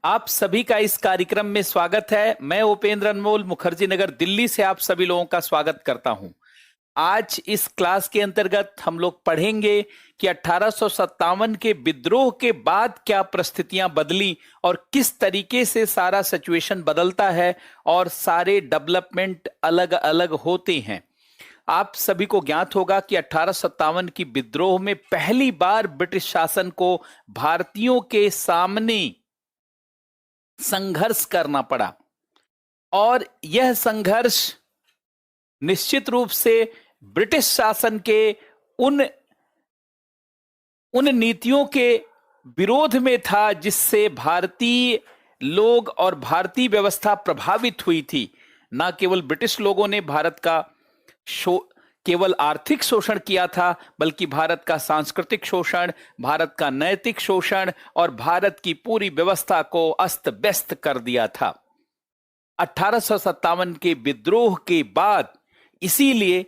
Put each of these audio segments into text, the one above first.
आप सभी का इस कार्यक्रम में स्वागत है। मैं उपेंद्र अनमोल मुखर्जी नगर दिल्ली से आप सभी लोगों का स्वागत करता हूं। आज इस क्लास के अंतर्गत हम लोग पढ़ेंगे कि 1857 के विद्रोह के बाद क्या परिस्थितियां बदली और किस तरीके से सारा सिचुएशन बदलता है और सारे डेवलपमेंट अलग अलग होते हैं। आप सभी को ज्ञात होगा कि 1857 की विद्रोह में पहली बार ब्रिटिश शासन को भारतीयों के सामने संघर्ष करना पड़ा और यह संघर्ष निश्चित रूप से ब्रिटिश शासन के उन उन नीतियों के विरोध में था जिससे भारतीय लोग और भारतीय व्यवस्था प्रभावित हुई थी। न केवल ब्रिटिश लोगों ने भारत का केवल आर्थिक शोषण किया था, बल्कि भारत का सांस्कृतिक शोषण, भारत का नैतिक शोषण और भारत की पूरी व्यवस्था को अस्त व्यस्त कर दिया था 1857 के विद्रोह के बाद। इसीलिए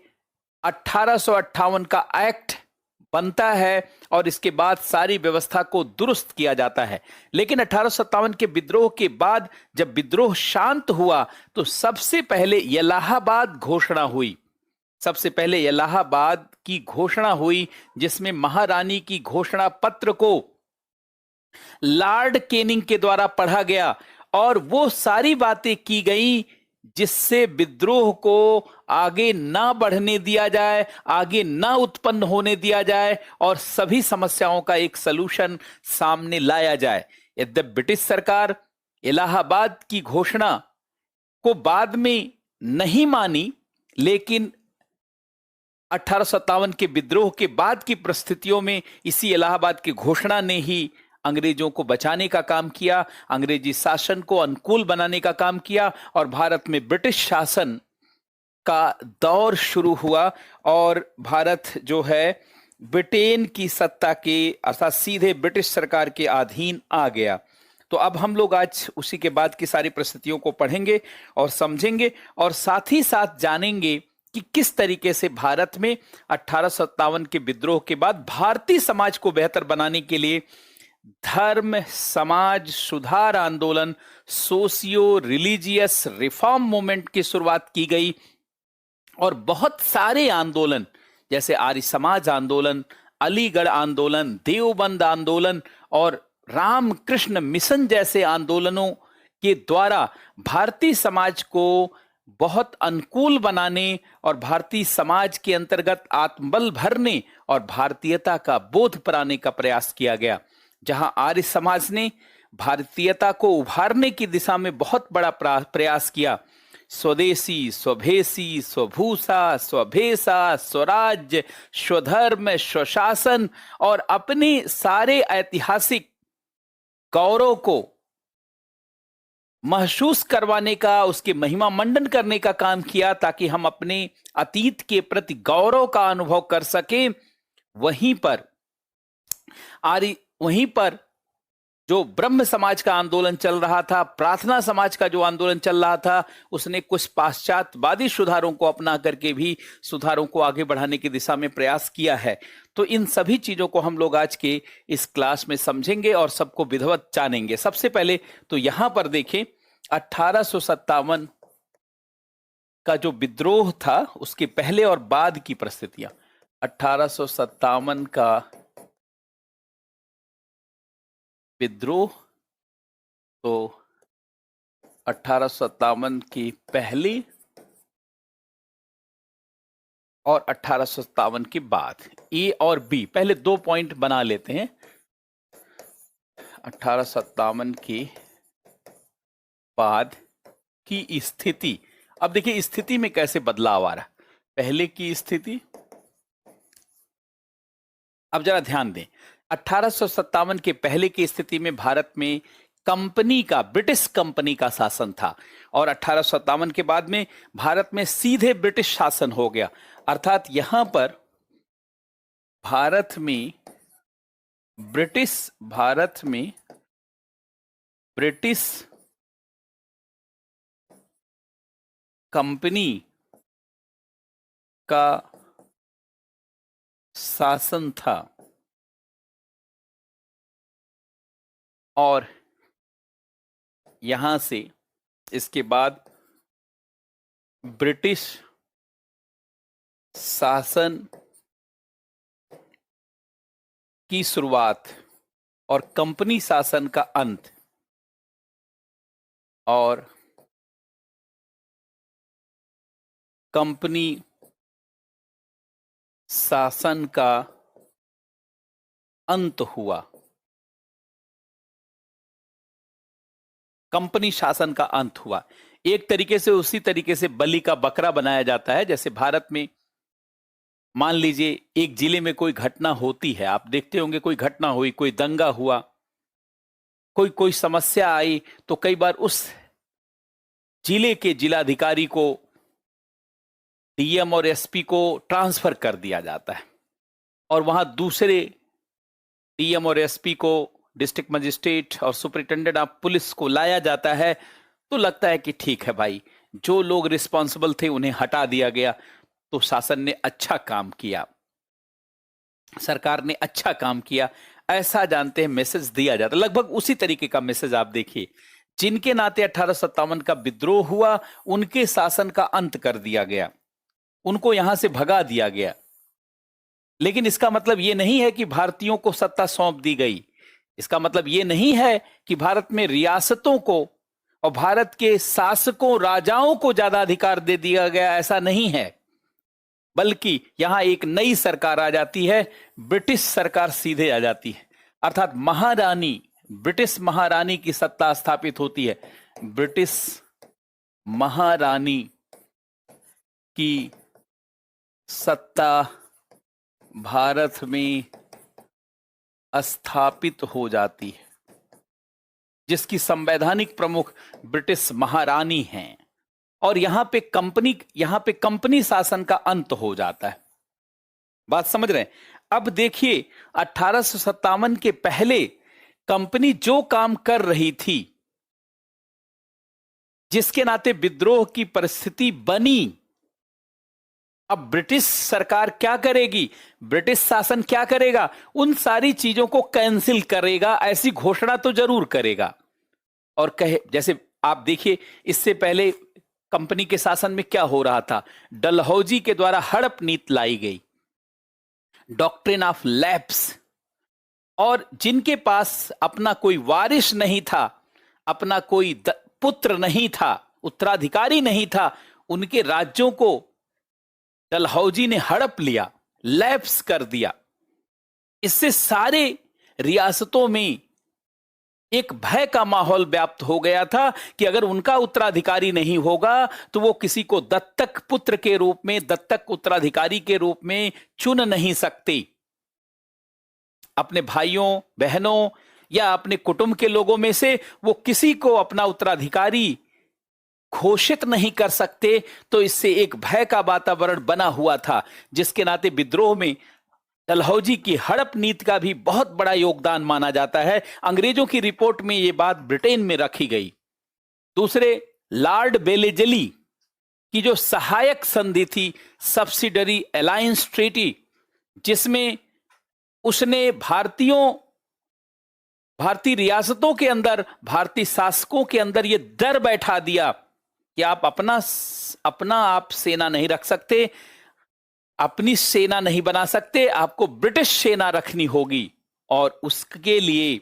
1858 का एक्ट बनता है और इसके बाद सारी व्यवस्था को दुरुस्त किया जाता है। लेकिन 1857 के विद्रोह के बाद जब विद्रोह शांत हुआ तो सबसे पहले इलाहाबाद घोषणा हुई। सबसे इलाहाबाद की घोषणा हुई, जिसमें महारानी की घोषणा पत्र को लॉर्ड कैनिंग के द्वारा पढ़ा गया और वो सारी बातें की गई जिससे विद्रोह को आगे ना बढ़ने दिया जाए, आगे ना उत्पन्न होने दिया जाए और सभी समस्याओं का एक सलूशन सामने लाया जाए। यद्यपि ब्रिटिश सरकार इलाहाबाद की घोषणा को बाद में नहीं मानी, लेकिन 1857 के विद्रोह के बाद की परिस्थितियों में इसी इलाहाबाद की घोषणा ने ही अंग्रेजों को बचाने का काम किया, अंग्रेजी शासन को अनुकूल बनाने का काम किया और भारत में ब्रिटिश शासन का दौर शुरू हुआ और भारत जो है ब्रिटेन की सत्ता के अर्थात सीधे ब्रिटिश सरकार के अधीन आ गया। तो अब हम लोग आज उसी के बाद की सारी परिस्थितियों को पढ़ेंगे और समझेंगे और साथ ही साथ जानेंगे कि किस तरीके से भारत में 1857 के विद्रोह के बाद भारतीय समाज को बेहतर बनाने के लिए धर्म समाज सुधार आंदोलन, सोशियो रिलीजियस रिफॉर्म मूवमेंट की शुरुआत की गई और बहुत सारे आंदोलन जैसे आर्य समाज आंदोलन, अलीगढ़ आंदोलन, देवबंद आंदोलन और रामकृष्ण मिशन जैसे आंदोलनों के द्वारा भारतीय समाज को बहुत अनुकूल बनाने और भारतीय समाज के अंतर्गत आत्मबल भरने और भारतीयता का बोध कराने का प्रयास किया गया। जहां आर्य समाज ने भारतीयता को उभारने की दिशा में बहुत बड़ा प्रयास किया। स्वदेशी, स्वभेशी, स्वभूषा, स्वभेषा, स्वराज्य, स्वधर्म, स्वशासन और अपने सारे ऐतिहासिक गौरव को महसूस करवाने का, उसके महिमा मंडन करने का काम किया ताकि हम अपने अतीत के प्रति गौरव का अनुभव कर सकें। वहीं पर जो ब्रह्म समाज का आंदोलन चल रहा था, प्रार्थना समाज का जो आंदोलन चल रहा था, उसने कुछ पाश्चात्यवादी सुधारों को अपना करके भी सुधारों को आगे बढ़ाने की दिशा में प्रयास किया है। तो इन सभी चीजों को हम लोग आज के इस क्लास में समझेंगे और सबको विधिवत जानेंगे। सबसे पहले तो यहां पर देखें 1857 का जो विद्रोह था उसके पहले और बाद की परिस्थितियां। 1857 का विद्रोह तो 1857 की पहली और 1857 के बाद, ए और बी, पहले 2 पॉइंट बना लेते हैं। 1857 के बाद की स्थिति, अब देखिए स्थिति में कैसे बदलाव आ रहा है। पहले की स्थिति, अब जरा ध्यान दें, 1857 के पहले की स्थिति में भारत में कंपनी का, ब्रिटिश कंपनी का शासन था और 1857 के बाद में भारत में सीधे ब्रिटिश शासन हो गया। अर्थात यहां पर भारत में ब्रिटिश कंपनी का शासन था और यहां से इसके बाद ब्रिटिश शासन की शुरुआत और कंपनी शासन का अंत और कंपनी शासन का अंत हुआ। कंपनी शासन का अंत हुआ। एक तरीके से उसी तरीके से बलि का बकरा बनाया जाता है। जैसे भारत में मान लीजिए एक जिले में कोई घटना होती है, आप देखते होंगे कोई घटना हुई, कोई दंगा हुआ, कोई समस्या आई, तो कई बार उस जिले के जिलाधिकारी को, डीएम और एसपी को ट्रांसफर कर दिया जाता है और वहां दूसरे डीएम और एसपी को, डिस्ट्रिक्ट मजिस्ट्रेट और सुपरिटेंडेंट ऑफ पुलिस को लाया जाता है। तो लगता है कि ठीक है भाई, जो लोग रिस्पॉन्सिबल थे उन्हें हटा दिया गया, तो शासन ने अच्छा काम किया, सरकार ने अच्छा काम किया, ऐसा जानते हैं मैसेज दिया जाता। लगभग उसी तरीके का मैसेज आप देखिए, जिनके नाते 1857 का विद्रोह हुआ उनके शासन का अंत कर दिया गया, उनको यहां से भगा दिया गया। लेकिन इसका मतलब यह नहीं है कि भारतीयों को सत्ता सौंप दी गई। इसका मतलब यह नहीं है कि भारत में रियासतों को और भारत के शासकों, राजाओं को ज्यादा अधिकार दे दिया गया, ऐसा नहीं है। बल्कि यहां एक नई सरकार आ जाती है, ब्रिटिश सरकार सीधे आ जाती है, अर्थात महारानी, ब्रिटिश महारानी की सत्ता स्थापित होती है। ब्रिटिश महारानी की सत्ता भारत में स्थापित हो जाती है, जिसकी संवैधानिक प्रमुख ब्रिटिश महारानी हैं। और यहां पे कंपनी शासन का अंत हो जाता है। बात समझ रहे हैं? अब देखिए 1857 के पहले कंपनी जो काम कर रही थी, जिसके नाते विद्रोह की परिस्थिति बनी, अब ब्रिटिश सरकार क्या करेगी, ब्रिटिश शासन क्या करेगा? उन सारी चीजों को कैंसिल करेगा, ऐसी घोषणा तो जरूर करेगा। और कहे, जैसे आप देखिए इससे पहले कंपनी के शासन में क्या हो रहा था, डलहौजी के द्वारा हड़प नीति लाई गई, डॉक्ट्रिन ऑफ लैप्स, और जिनके पास अपना कोई वारिस नहीं था, अपना कोई पुत्र नहीं था, उत्तराधिकारी नहीं था, उनके राज्यों को डलहौजी ने हड़प लिया, लैप्स कर दिया। इससे सारे रियासतों में एक भय का माहौल व्याप्त हो गया था कि अगर उनका उत्तराधिकारी नहीं होगा तो वो किसी को दत्तक पुत्र के रूप में, दत्तक उत्तराधिकारी के रूप में चुन नहीं सकते। अपने भाइयों, बहनों या अपने कुटुंब के लोगों में से वो किसी को अपना उत्तराधिकारी घोषित नहीं कर सकते। तो इससे एक भय का वातावरण बना हुआ था, जिसके नाते विद्रोह में डलहौजी की हड़प नीति का भी बहुत बड़ा योगदान माना जाता है। अंग्रेजों की रिपोर्ट में यह बात ब्रिटेन में रखी गई। दूसरे, लॉर्ड बेलेजली की जो सहायक संधि थी, सब्सिडरी अलायंस ट्रीटी, जिसमें उसने भारतीय रियासतों के अंदर, भारतीय शासकों के अंदर यह डर बैठा दिया कि आप अपना आप सेना नहीं रख सकते, अपनी सेना नहीं बना सकते, आपको ब्रिटिश सेना रखनी होगी। और उसके लिए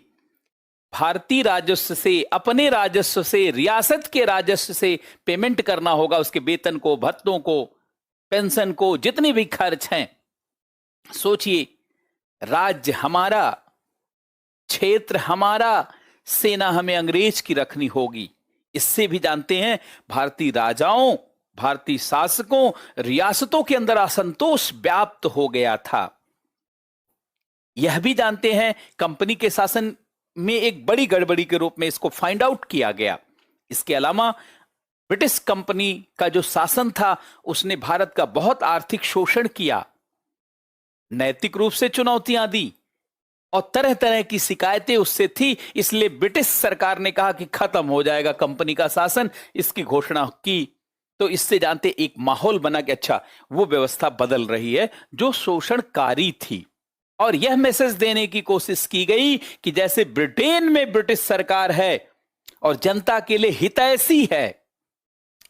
भारतीय राजस्व से, अपने राजस्व से, रियासत के राजस्व से पेमेंट करना होगा, उसके वेतन को, भत्तों को, पेंशन को, जितने भी खर्च हैं। सोचिए, राज्य हमारा, क्षेत्र हमारा, सेना हमें अंग्रेज की रखनी होगी। इससे भी जानते हैं भारतीय राजाओं, भारतीय शासकों, रियासतों के अंदर असंतोष व्याप्त हो गया था। यह भी जानते हैं कंपनी के शासन में एक बड़ी गड़बड़ी के रूप में इसको फाइंड आउट किया गया। इसके अलावा ब्रिटिश कंपनी का जो शासन था, उसने भारत का बहुत आर्थिक शोषण किया, नैतिक रूप से चुनौतियां दी और तरह तरह की शिकायतें उससे थी। इसलिए ब्रिटिश सरकार ने कहा कि खत्म हो जाएगा कंपनी का शासन, इसकी घोषणा की। तो इससे जानते एक माहौल बना कि अच्छा, वो व्यवस्था बदल रही है जो शोषणकारी थी। और यह मैसेज देने की कोशिश की गई कि जैसे ब्रिटेन में ब्रिटिश सरकार है, और जनता के लिए हितैषी है,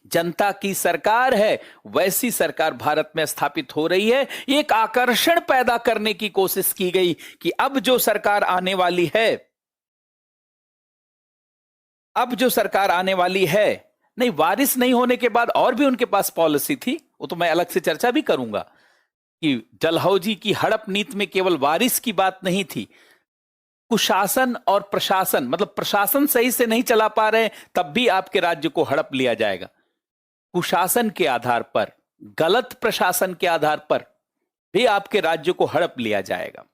जनता की सरकार है, वैसी सरकार भारत में स्थापित हो रही है। एक आकर्षण पैदा करने की कोशिश की गई कि अब जो सरकार आने वाली है, नहीं, वारिस नहीं होने के बाद और भी उनके पास पॉलिसी थी, वो तो मैं अलग से चर्चा भी करूंगा कि डलहौजी की हड़प नीति में केवल वारिस की बात नहीं थी, कुशासन और प्रशासन, मतलब प्रशासन सही से नहीं चला पा रहे तब भी आपके राज्य को हड़प लिया जाएगा। कुशासन के आधार पर, गलत प्रशासन के आधार पर भी आपके राज्य को हड़प लिया जाएगा।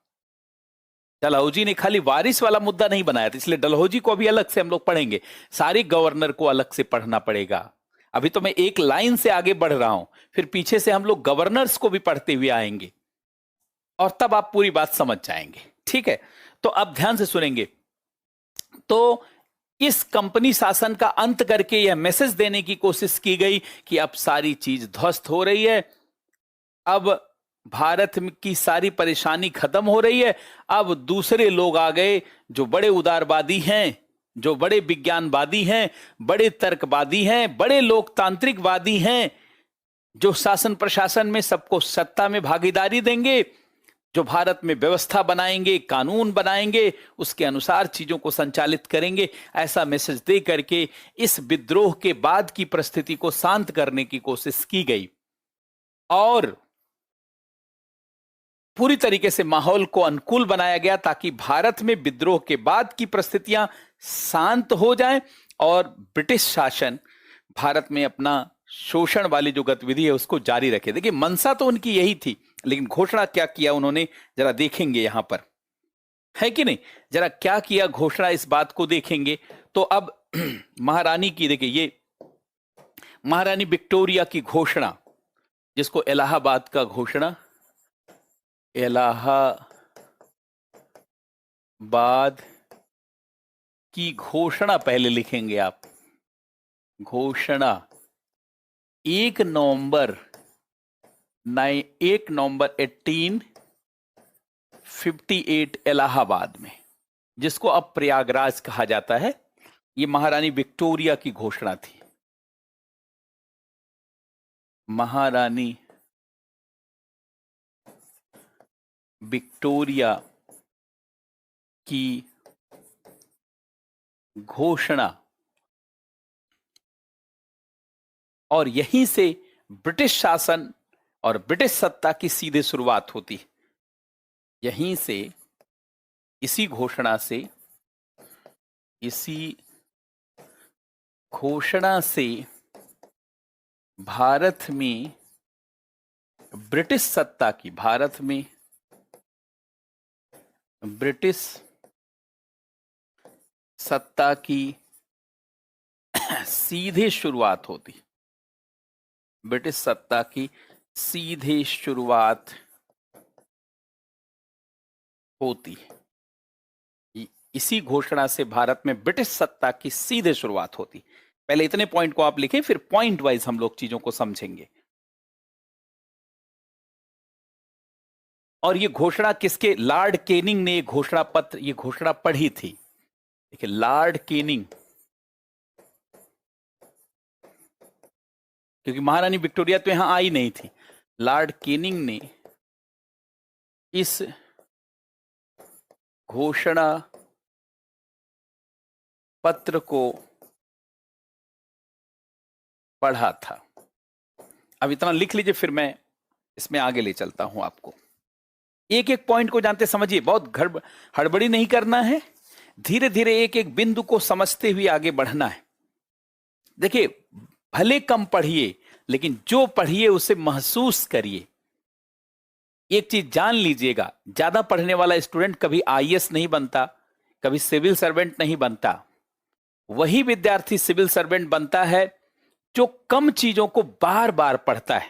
डलहौजी ने खाली वारिस वाला मुद्दा नहीं बनाया था, इसलिए डलहौजी को अभी अलग से हम लोग पढ़ेंगे, सारे गवर्नर को अलग से पढ़ना पड़ेगा। अभी तो मैं एक लाइन से आगे बढ़ रहा हूं, फिर पीछे से हम लोग गवर्नर्स को भी पढ़ते हुए आएंगे और तब आप पूरी बात समझ जाएंगे। ठीक है, तो अब ध्यान से सुनेंगे। तो इस कंपनी शासन का अंत करके यह मैसेज देने की कोशिश की गई कि अब सारी चीज ध्वस्त हो रही है, अब भारत की सारी परेशानी खत्म हो रही है, अब दूसरे लोग आ गए जो बड़े उदारवादी हैं, जो बड़े विज्ञानवादी हैं, बड़े तर्कवादी हैं, बड़े लोकतांत्रिकवादी हैं, जो शासन प्रशासन में सबको सत्ता में भागीदारी देंगे, जो भारत में व्यवस्था बनाएंगे, कानून बनाएंगे, उसके अनुसार चीजों को संचालित करेंगे। ऐसा मैसेज दे करके इस विद्रोह के बाद की परिस्थिति को शांत करने की कोशिश की गई और पूरी तरीके से माहौल को अनुकूल बनाया गया ताकि भारत में विद्रोह के बाद की परिस्थितियां शांत हो जाएं और ब्रिटिश शासन भारत में अपना शोषण वाली जो गतिविधि है उसको जारी रखे। देखिए, मंशा तो उनकी यही थी, लेकिन घोषणा क्या किया उन्होंने जरा देखेंगे, यहां पर है कि नहीं, जरा क्या किया घोषणा, इस बात को देखेंगे। तो अब महारानी की, देखिए ये महारानी विक्टोरिया की घोषणा, जिसको इलाहाबाद का घोषणा, इलाहाबाद की घोषणा पहले लिखेंगे आप। घोषणा 1 नवंबर 1858 इलाहाबाद में, जिसको अब प्रयागराज कहा जाता है, ये महारानी विक्टोरिया की घोषणा थी। महारानी विक्टोरिया की घोषणा, और यहीं से ब्रिटिश शासन और ब्रिटिश सत्ता की सीधे शुरुआत होती है। यहीं से, इसी घोषणा से भारत में ब्रिटिश सत्ता की, भारत में ब्रिटिश सत्ता की सीधे शुरुआत होती, ब्रिटिश सत्ता की सीधे शुरुआत होती। इसी घोषणा से भारत में ब्रिटिश सत्ता की सीधे शुरुआत होती। पहले इतने पॉइंट को आप लिखें, फिर पॉइंट वाइज हम लोग चीजों को समझेंगे। और ये घोषणा किसके, लॉर्ड केनिंग ने घोषणा पत्र, ये घोषणा पढ़ी थी। देखिए, लॉर्ड केनिंग, क्योंकि महारानी विक्टोरिया तो यहां आई नहीं थी, लॉर्ड केनिंग ने इस घोषणा पत्र को पढ़ा था। अब इतना लिख लीजिए, फिर मैं इसमें आगे ले चलता हूं आपको। एक एक पॉइंट को जानते समझिए, बहुत हड़बड़ी नहीं करना है, धीरे धीरे एक एक बिंदु को समझते हुए आगे बढ़ना है। देखिए, भले कम पढ़िए, लेकिन जो पढ़िए उसे महसूस करिए। एक चीज जान लीजिएगा, ज्यादा पढ़ने वाला स्टूडेंट कभी आईएएस नहीं बनता, कभी सिविल सर्वेंट नहीं बनता। वही विद्यार्थी सिविल सर्वेंट बनता है जो कम चीजों को बार बार पढ़ता है,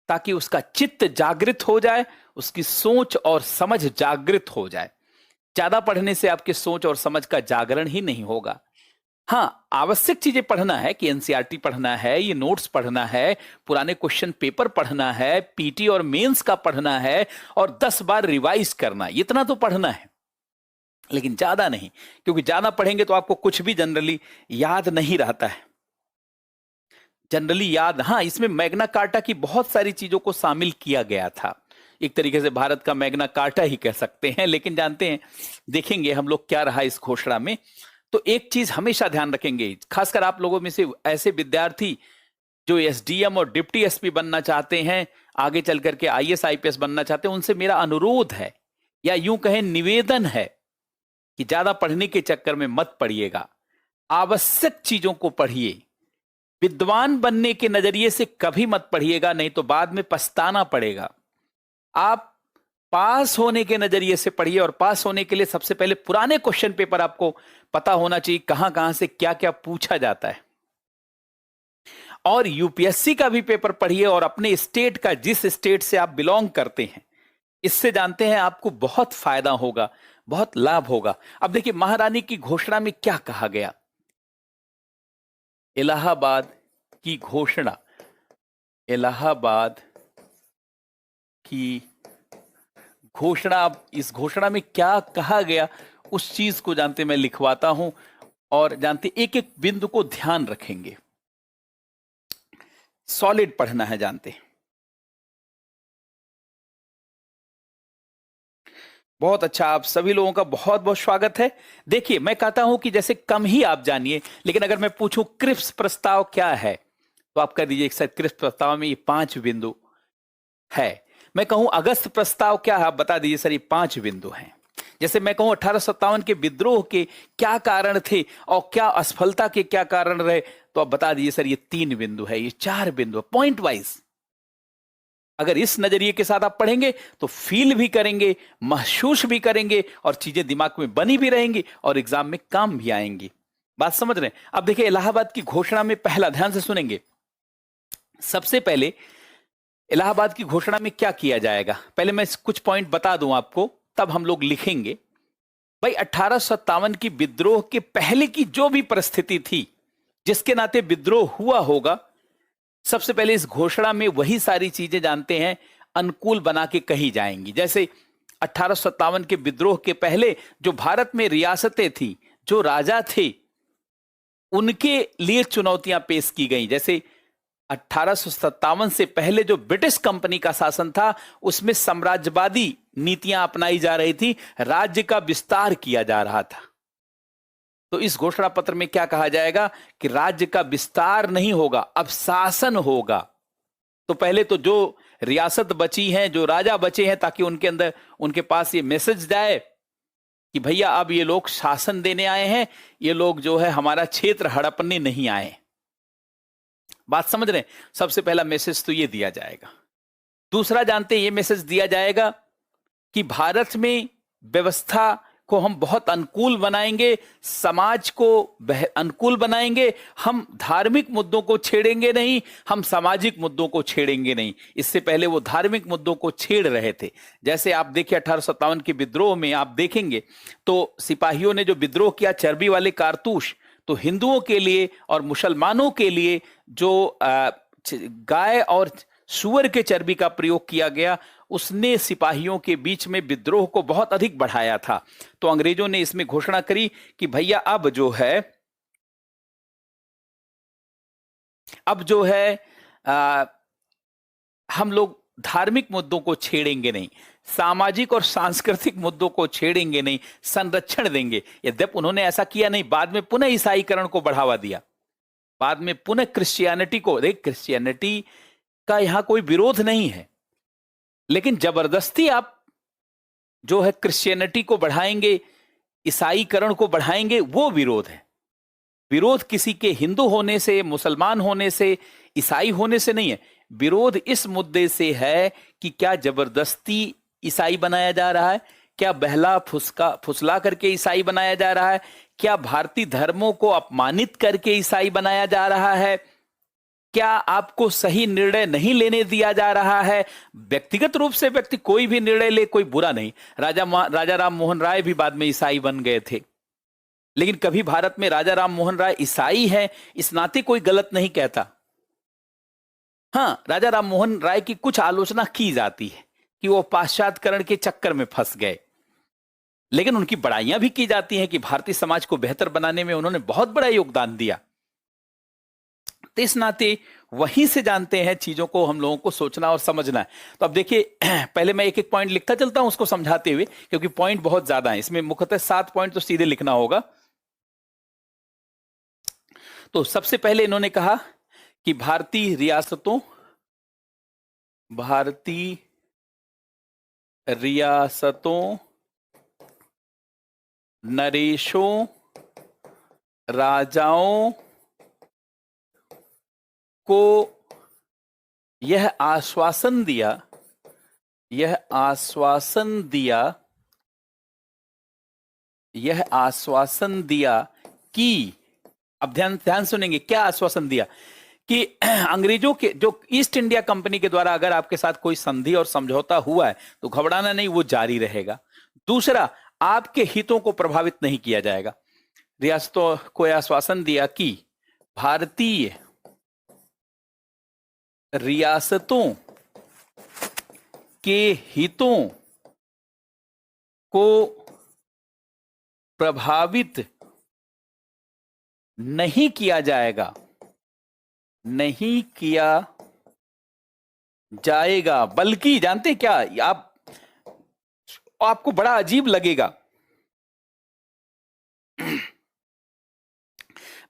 ताकि उसका चित्त जागृत हो जाए, उसकी सोच और समझ जागृत हो जाए। ज्यादा पढ़ने से आपकी सोच और समझ का जागरण ही नहीं होगा। हाँ, आवश्यक चीजें पढ़ना है कि एनसीईआरटी पढ़ना है, ये नोट्स पढ़ना है, पुराने क्वेश्चन पेपर पढ़ना है, पीटी और मेंस का पढ़ना है, और 10 बार रिवाइज करना, इतना तो पढ़ना है। लेकिन ज्यादा नहीं, क्योंकि ज्यादा पढ़ेंगे तो आपको कुछ भी जनरली याद नहीं रहता है। जनरली याद, हाँ, इसमें मैग्ना कार्टा की बहुत सारी चीजों को शामिल किया गया था। एक तरीके से भारत का मैग्ना कार्टा ही कह सकते हैं। लेकिन जानते हैं, देखेंगे हम लोग क्या रहा इस घोषणा में। तो एक चीज हमेशा ध्यान रखेंगे, खासकर आप लोगों में से ऐसे विद्यार्थी जो एसडीएम और डिप्टी एसपी बनना चाहते हैं, आगे चल करके आईएएस आईपीएस बनना चाहते हैं, उनसे मेरा अनुरोध है या यूं कहें निवेदन है कि ज्यादा पढ़ने के चक्कर में मत पड़िएगा। आवश्यक चीजों को पढ़िए। विद्वान बनने के नजरिए से कभी मत पढ़िएगा, नहीं तो बाद में पछताना पड़ेगा। आप पास होने के नजरिए से पढ़िए, और पास होने के लिए सबसे पहले पुराने क्वेश्चन पेपर आपको पता होना चाहिए, कहां कहां से क्या क्या पूछा जाता है। और यूपीएससी का भी पेपर पढ़िए, और अपने स्टेट का, जिस स्टेट से आप बिलोंग करते हैं, इससे जानते हैं आपको बहुत फायदा होगा, बहुत लाभ होगा। अब देखिए महारानी की घोषणा में क्या कहा गया। इलाहाबाद की घोषणा, इलाहाबाद की घोषणा, अब इस घोषणा में क्या कहा गया उस चीज को जानते मैं लिखवाता हूं, और जानते एक एक बिंदु को ध्यान रखेंगे। सॉलिड पढ़ना है जानते। बहुत अच्छा, आप सभी लोगों का बहुत बहुत स्वागत है। देखिए मैं कहता हूं कि जैसे कम ही आप जानिए, लेकिन अगर मैं पूछूं क्रिप्स प्रस्ताव क्या है, तो आप कह दीजिए सर क्रिप्स प्रस्ताव में ये 5 बिंदु है। मैं कहूं अगस्त प्रस्ताव क्या है, आप बता दीजिए सर ये 5 बिंदु हैं। जैसे मैं कहूं 1857 के विद्रोह के क्या कारण थे और क्या असफलता के क्या कारण रहे, तो आप बता दीजिए सर ये 3 बिंदु है, ये 4 बिंदु है, पॉइंट वाइज। अगर इस नजरिए के साथ आप पढ़ेंगे तो फील भी करेंगे, महसूस भी करेंगे, और चीजें दिमाग में बनी भी रहेंगी और एग्जाम में काम भी आएंगी। बात समझ रहे हैं? अब देखिए इलाहाबाद की घोषणा में पहला, ध्यान से सुनेंगे, सबसे पहले इलाहाबाद की घोषणा में क्या किया जाएगा, पहले मैं कुछ पॉइंट बता दूं आपको, तब हम लोग लिखेंगे। भाई 1857 की विद्रोह के पहले की जो भी परिस्थिति थी, जिसके नाते विद्रोह हुआ होगा, सबसे पहले इस घोषणा में वही सारी चीजें जानते हैं अनुकूल बना के कही जाएंगी। जैसे 1857 के विद्रोह के पहले जो भारत में रियासतें थी, जो राजा थे, उनके लिए चुनौतियां पेश की गई। जैसे 1857 से पहले जो ब्रिटिश कंपनी का शासन था, उसमें साम्राज्यवादी नीतियां अपनाई जा रही थी, राज्य का विस्तार किया जा रहा था। तो इस घोषणा पत्र में क्या कहा जाएगा कि राज्य का विस्तार नहीं होगा, अब शासन होगा। तो पहले तो जो रियासत बची हैं, जो राजा बचे हैं, ताकि उनके अंदर, उनके पास ये मैसेज जाए कि भैया अब ये लोग शासन देने आए हैं, ये लोग जो है हमारा क्षेत्र हड़पने नहीं आए। बात समझ रहे हैं? सबसे पहला मैसेज तो ये दिया जाएगा। दूसरा जानते हैं ये मैसेज दिया जाएगा कि भारत में व्यवस्था को हम बहुत अनुकूल बनाएंगे, समाज को अनुकूल बनाएंगे, हम धार्मिक मुद्दों को छेड़ेंगे नहीं, हम सामाजिक मुद्दों को छेड़ेंगे नहीं। इससे पहले वो धार्मिक मुद्दों को छेड़ रहे थे। जैसे आप देखिए 1857 के विद्रोह में आप देखेंगे तो सिपाहियों ने जो विद्रोह किया, चर्बी वाले कारतूस, तो हिंदुओं के लिए और मुसलमानों के लिए जो गाय और सूअर के चर्बी का प्रयोग किया गया, उसने सिपाहियों के बीच में विद्रोह को बहुत अधिक बढ़ाया था। तो अंग्रेजों ने इसमें घोषणा करी कि भैया अब जो है हम लोग धार्मिक मुद्दों को छेड़ेंगे नहीं, सामाजिक और सांस्कृतिक मुद्दों को छेड़ेंगे नहीं, संरक्षण देंगे। यद्यपि उन्होंने ऐसा किया नहीं, बाद में पुनः ईसाईकरण को बढ़ावा दिया, बाद में पुनः क्रिश्चियनिटी को, देख क्रिश्चियनिटी का यहां कोई विरोध नहीं है, लेकिन जबरदस्ती आप जो है क्रिश्चियनिटी को बढ़ाएंगे, ईसाईकरण को बढ़ाएंगे, वो विरोध है। विरोध किसी के हिंदू होने से, मुसलमान होने से, ईसाई होने से नहीं है। विरोध इस मुद्दे से है कि क्या जबरदस्ती ईसाई बनाया जा रहा है, क्या बहला फुसला करके ईसाई बनाया जा रहा है, क्या भारतीय धर्मों को अपमानित करके ईसाई बनाया जा रहा है, क्या आपको सही निर्णय नहीं लेने दिया जा रहा है। व्यक्तिगत रूप से व्यक्ति कोई भी निर्णय ले, कोई बुरा नहीं। राजा राम मोहन राय भी बाद में ईसाई बन गए थे, लेकिन कभी भारत में राजा राम मोहन राय ईसाई हैं इस नाते कोई गलत नहीं कहता। हाँ, राजा राम मोहन राय की कुछ आलोचना की जाती है कि वो पाश्चात्यकरण के चक्कर में फंस गए, लेकिन उनकी बड़ाइयां भी की जाती हैं कि भारतीय समाज को बेहतर बनाने में उन्होंने बहुत बड़ा योगदान दिया। तो इस नाते वहीं से जानते हैं चीजों को हम लोगों को सोचना और समझना है। तो अब देखिए पहले मैं एक एक पॉइंट लिखता चलता हूं उसको समझाते हुए, क्योंकि पॉइंट बहुत ज्यादा है इसमें, मुख्यतः 7 पॉइंट तो सीधे लिखना होगा। तो सबसे पहले इन्होंने कहा कि भारतीय रियासतों, नरेशों, राजाओं को यह आश्वासन दिया कि, अब ध्यान सुनेंगे, क्या आश्वासन दिया कि अंग्रेजों के जो ईस्ट इंडिया कंपनी के द्वारा अगर आपके साथ कोई संधि और समझौता हुआ है तो घबराना नहीं, वो जारी रहेगा। दूसरा, आपके हितों को प्रभावित नहीं किया जाएगा। रियासतों को आश्वासन दिया कि भारतीय रियासतों के हितों को प्रभावित नहीं किया जाएगा, बल्कि, जानते क्या, आपको बड़ा अजीब लगेगा,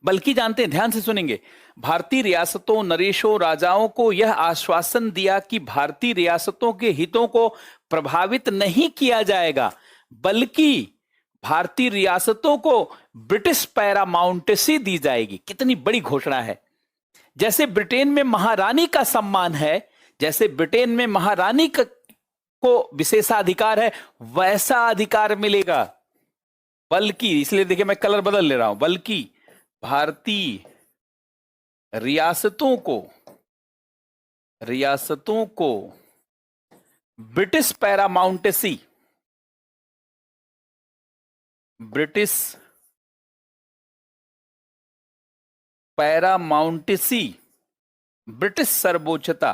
बल्कि जानते हैं, ध्यान से सुनेंगे, भारतीय रियासतों, नरेशों, राजाओं को यह आश्वासन दिया कि भारतीय रियासतों के हितों को प्रभावित नहीं किया जाएगा, बल्कि भारतीय रियासतों को ब्रिटिश पैरामाउंटेसी दी जाएगी। कितनी बड़ी घोषणा है। जैसे ब्रिटेन में महारानी का सम्मान है, जैसे ब्रिटेन में महारानी को विशेषाधिकार है, वैसा अधिकार मिलेगा। बल्कि, इसलिए देखिए मैं कलर बदल ले रहा हूं, बल्कि भारतीय रियासतों को ब्रिटिश पैरामाउंटेसी, ब्रिटिश सर्वोच्चता,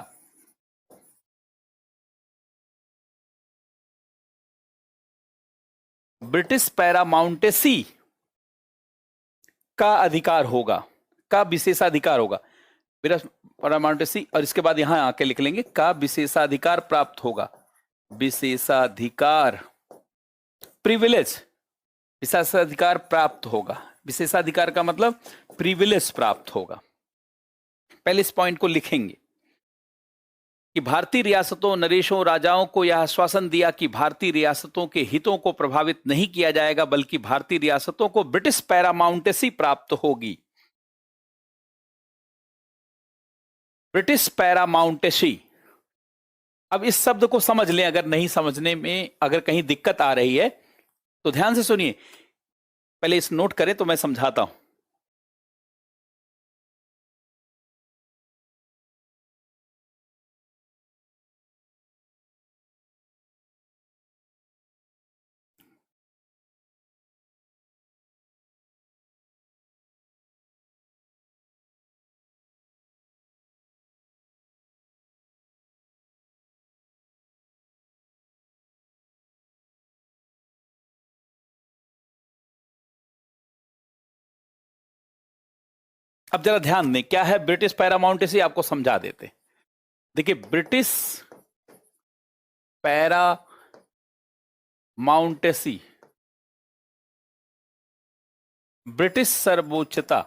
ब्रिटिश पैरामाउंटेसी का अधिकार होगा, का विशेषाधिकार होगा, पैरामाउंटेसी, और इसके बाद यहां आके लिख लेंगे का विशेषाधिकार प्राप्त होगा, विशेषाधिकार, प्रिविलेज, विशेषाधिकार प्राप्त होगा। विशेषाधिकार का मतलब प्रिविलेज प्राप्त होगा। पहले इस पॉइंट को लिखेंगे कि भारतीय रियासतों, नरेशों, राजाओं को यह आश्वासन दिया कि भारतीय रियासतों के हितों को प्रभावित नहीं किया जाएगा, बल्कि भारतीय रियासतों को ब्रिटिश पैरामाउंटेसी प्राप्त होगी। ब्रिटिश पैरामाउंटेसी, अब इस शब्द को समझ लें, अगर नहीं समझने में अगर कहीं दिक्कत आ रही है तो ध्यान से सुनिए, पहले इस नोट करें तो मैं समझाता हूं। अब जरा ध्यान दें, क्या है ब्रिटिश पैरामाउंटेसी, आपको समझा देते। देखिए, ब्रिटिश पैरामाउंटेसी, ब्रिटिश सर्वोच्चता,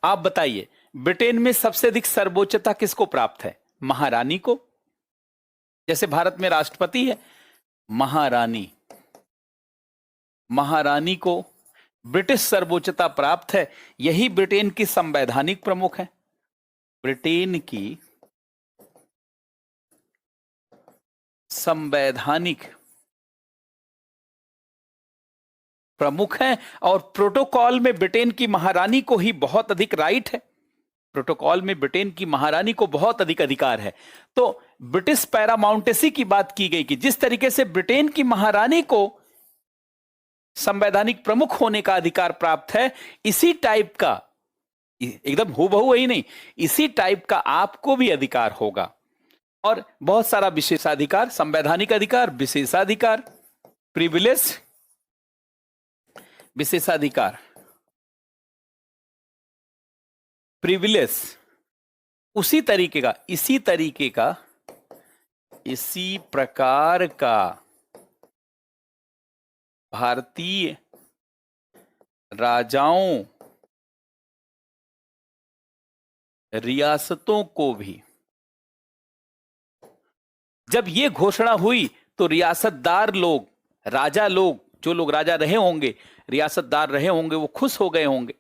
आप बताइए ब्रिटेन में सबसे अधिक सर्वोच्चता किसको प्राप्त है? महारानी को। जैसे भारत में राष्ट्रपति है, महारानी को ब्रिटिश सर्वोच्चता प्राप्त है। यही ब्रिटेन की संवैधानिक प्रमुख है, ब्रिटेन की संवैधानिक प्रमुख है, और प्रोटोकॉल में ब्रिटेन की महारानी को ही बहुत अधिक राइट है, प्रोटोकॉल में ब्रिटेन की महारानी को बहुत अधिक अधिकार है। तो ब्रिटिश पैरामाउंटेसी की बात की गई कि जिस तरीके से ब्रिटेन की महारानी को संवैधानिक प्रमुख होने का अधिकार प्राप्त है, इसी टाइप का, एकदम हूबहू ही नहीं, इसी टाइप का आपको भी अधिकार होगा। और बहुत सारा विशेषाधिकार, संवैधानिक अधिकार, विशेषाधिकार, प्रिविलेज, विशेषाधिकार, प्रिविलेज, उसी प्रकार का भारतीय राजाओं, रियासतों को भी, जब ये घोषणा हुई तो रियासतदार लोग, राजा लोग, जो लोग राजा रहे होंगे, रियासतदार रहे होंगे, वो खुश हो गए होंगे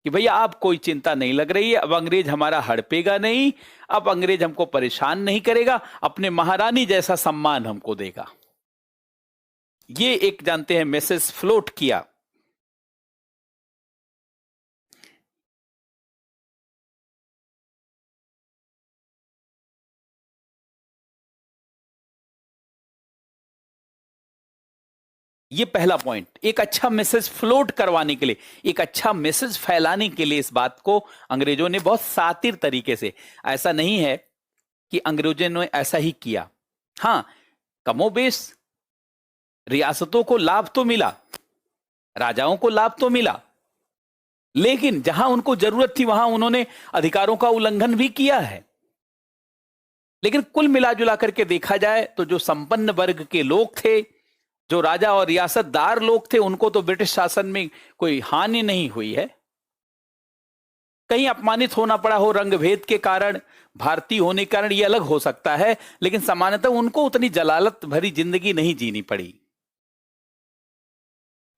कि भैया अब कोई चिंता नहीं लग रही है, अब अंग्रेज हमारा हड़पेगा नहीं, अब अंग्रेज हमको परेशान नहीं करेगा, अपने महारानी जैसा सम्मान हमको देगा। ये एक जानते हैं मैसेज फ्लोट किया। ये पहला पॉइंट, एक अच्छा मैसेज फ्लोट करवाने के लिए, एक अच्छा मैसेज फैलाने के लिए इस बात को अंग्रेजों ने बहुत सातिर तरीके से, ऐसा नहीं है कि अंग्रेजों ने ऐसा ही किया, हां कमोबेश रियासतों को लाभ तो मिला, राजाओं को लाभ तो मिला, लेकिन जहां उनको जरूरत थी वहां उन्होंने अधिकारों का उल्लंघन भी किया है। लेकिन कुल मिलाजुला करके देखा जाए तो जो संपन्न वर्ग के लोग थे, जो राजा और रियासतदार लोग थे, उनको तो ब्रिटिश शासन में कोई हानि नहीं हुई है। कहीं अपमानित होना पड़ा हो रंग भेद के कारण, भारतीय होने के कारण, यह अलग हो सकता है, लेकिन सामान्यतः उनको उतनी जलालत भरी जिंदगी नहीं जीनी पड़ी।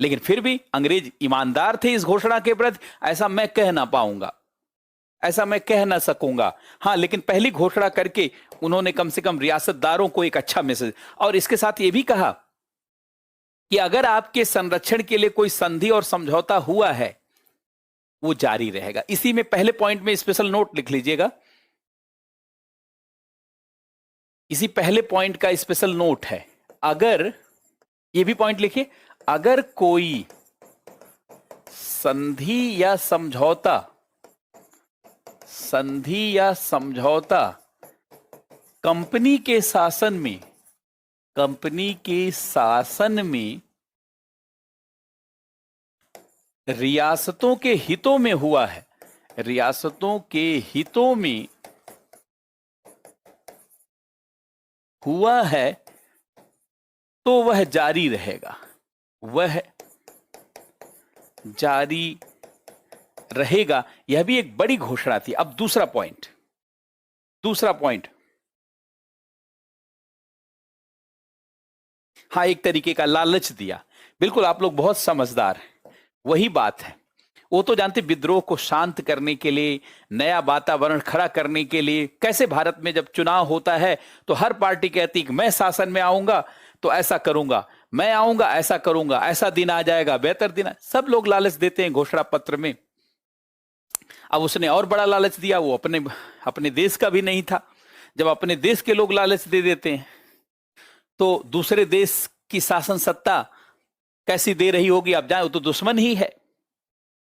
लेकिन फिर भी अंग्रेज ईमानदार थे इस घोषणा के प्रति, ऐसा मैं कह ना पाऊंगा, ऐसा मैं कह ना सकूंगा। हां, लेकिन पहली घोषणा करके उन्होंने कम से कम रियासतदारों को एक अच्छा मैसेज, और इसके साथ यह भी कहा कि अगर आपके संरक्षण के लिए कोई संधि और समझौता हुआ है वो जारी रहेगा। इसी में पहले पॉइंट में स्पेशल नोट लिख लीजिएगा, इसी पहले पॉइंट का स्पेशल नोट है। अगर, ये भी पॉइंट लिखिए, अगर कोई संधि या समझौता कंपनी के शासन में रियासतों के हितों में हुआ है, रियासतों के हितों में हुआ है, तो वह जारी रहेगा, वह जारी रहेगा। यह भी एक बड़ी घोषणा थी। अब दूसरा पॉइंट, हाँ, एक तरीके का लालच दिया। बिल्कुल, आप लोग बहुत समझदार हैं, वही बात है। वो तो जानते, विद्रोह को शांत करने के लिए, नया वातावरण खड़ा करने के लिए, कैसे भारत में जब चुनाव होता है तो हर पार्टी कहती है कि मैं शासन में आऊंगा तो ऐसा करूंगा, मैं आऊंगा ऐसा करूंगा, ऐसा दिन आ जाएगा, बेहतर दिन सब लोग लालच देते हैं घोषणा पत्र में। अब उसने और बड़ा लालच दिया, वो अपने देश का भी नहीं था। जब अपने देश के लोग लालच दे देते हैं तो दूसरे देश की शासन सत्ता कैसी दे रही होगी आप जाने, वो तो दुश्मन ही है।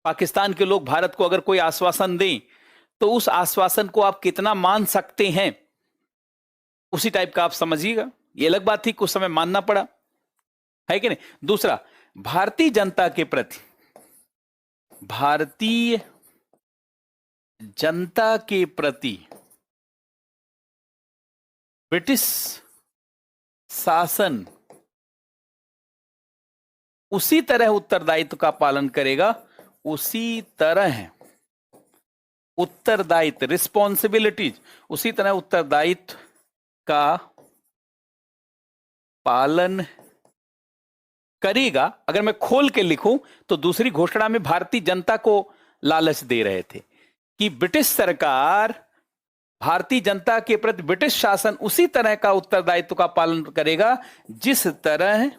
पाकिस्तान के लोग भारत को अगर कोई आश्वासन दें तो उस आश्वासन को आप कितना मान सकते हैं, उसी टाइप का आप समझिएगा। ये अलग बात थी, कुछ समय मानना पड़ा, है कि नहीं। दूसरा, भारतीय जनता के प्रति ब्रिटिश शासन उसी तरह उत्तरदायित्व का पालन करेगा, उसी तरह उत्तरदायित्व, रिस्पॉन्सिबिलिटीज, उसी तरह उत्तरदायित्व का पालन करेगा। अगर मैं खोल के लिखूं तो दूसरी घोषणा में भारतीय जनता को लालच दे रहे थे कि ब्रिटिश सरकार भारतीय जनता के प्रति, ब्रिटिश शासन उसी तरह का उत्तरदायित्व का पालन करेगा जिस तरह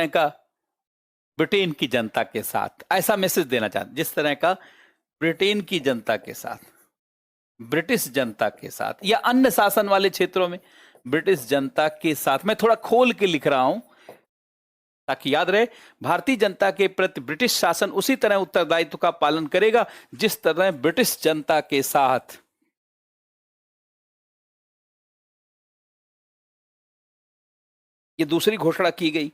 का ब्रिटेन की जनता के साथ, ऐसा मैसेज देना चाहते, जिस तरह का ब्रिटेन की जनता के साथ, ब्रिटिश जनता के साथ, या अन्य शासन वाले क्षेत्रों में ब्रिटिश जनता के साथ। मैं थोड़ा खोल के लिख रहा हूं ताकि याद रहे, भारतीय जनता के प्रति ब्रिटिश शासन उसी तरह उत्तरदायित्व का पालन करेगा जिस तरह ब्रिटिश जनता के साथ ये दूसरी घोषणा की गई।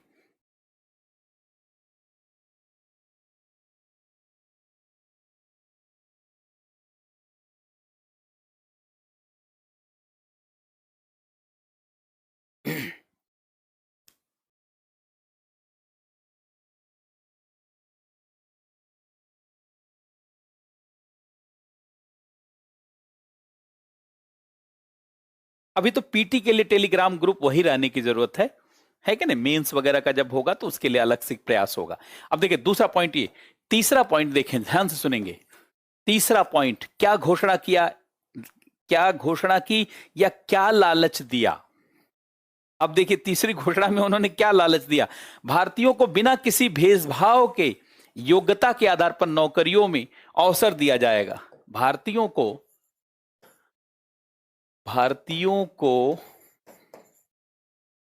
अभी तो पीटी के लिए टेलीग्राम ग्रुप वही रहने की जरूरत है कि नहीं? मेंस वगैरह का जब होगा तो उसके लिए अलग से प्रयास होगा। अब देखिए दूसरा पॉइंट, ये तीसरा पॉइंट देखें, ध्यान से सुनेंगे। तीसरा पॉइंट, क्या घोषणा किया, क्या घोषणा की या क्या लालच दिया? अब देखिए तीसरी घोषणा में उन्होंने क्या लालच दिया। भारतीयों को बिना किसी भेदभाव के योग्यता के आधार पर नौकरियों में अवसर दिया जाएगा। भारतीयों को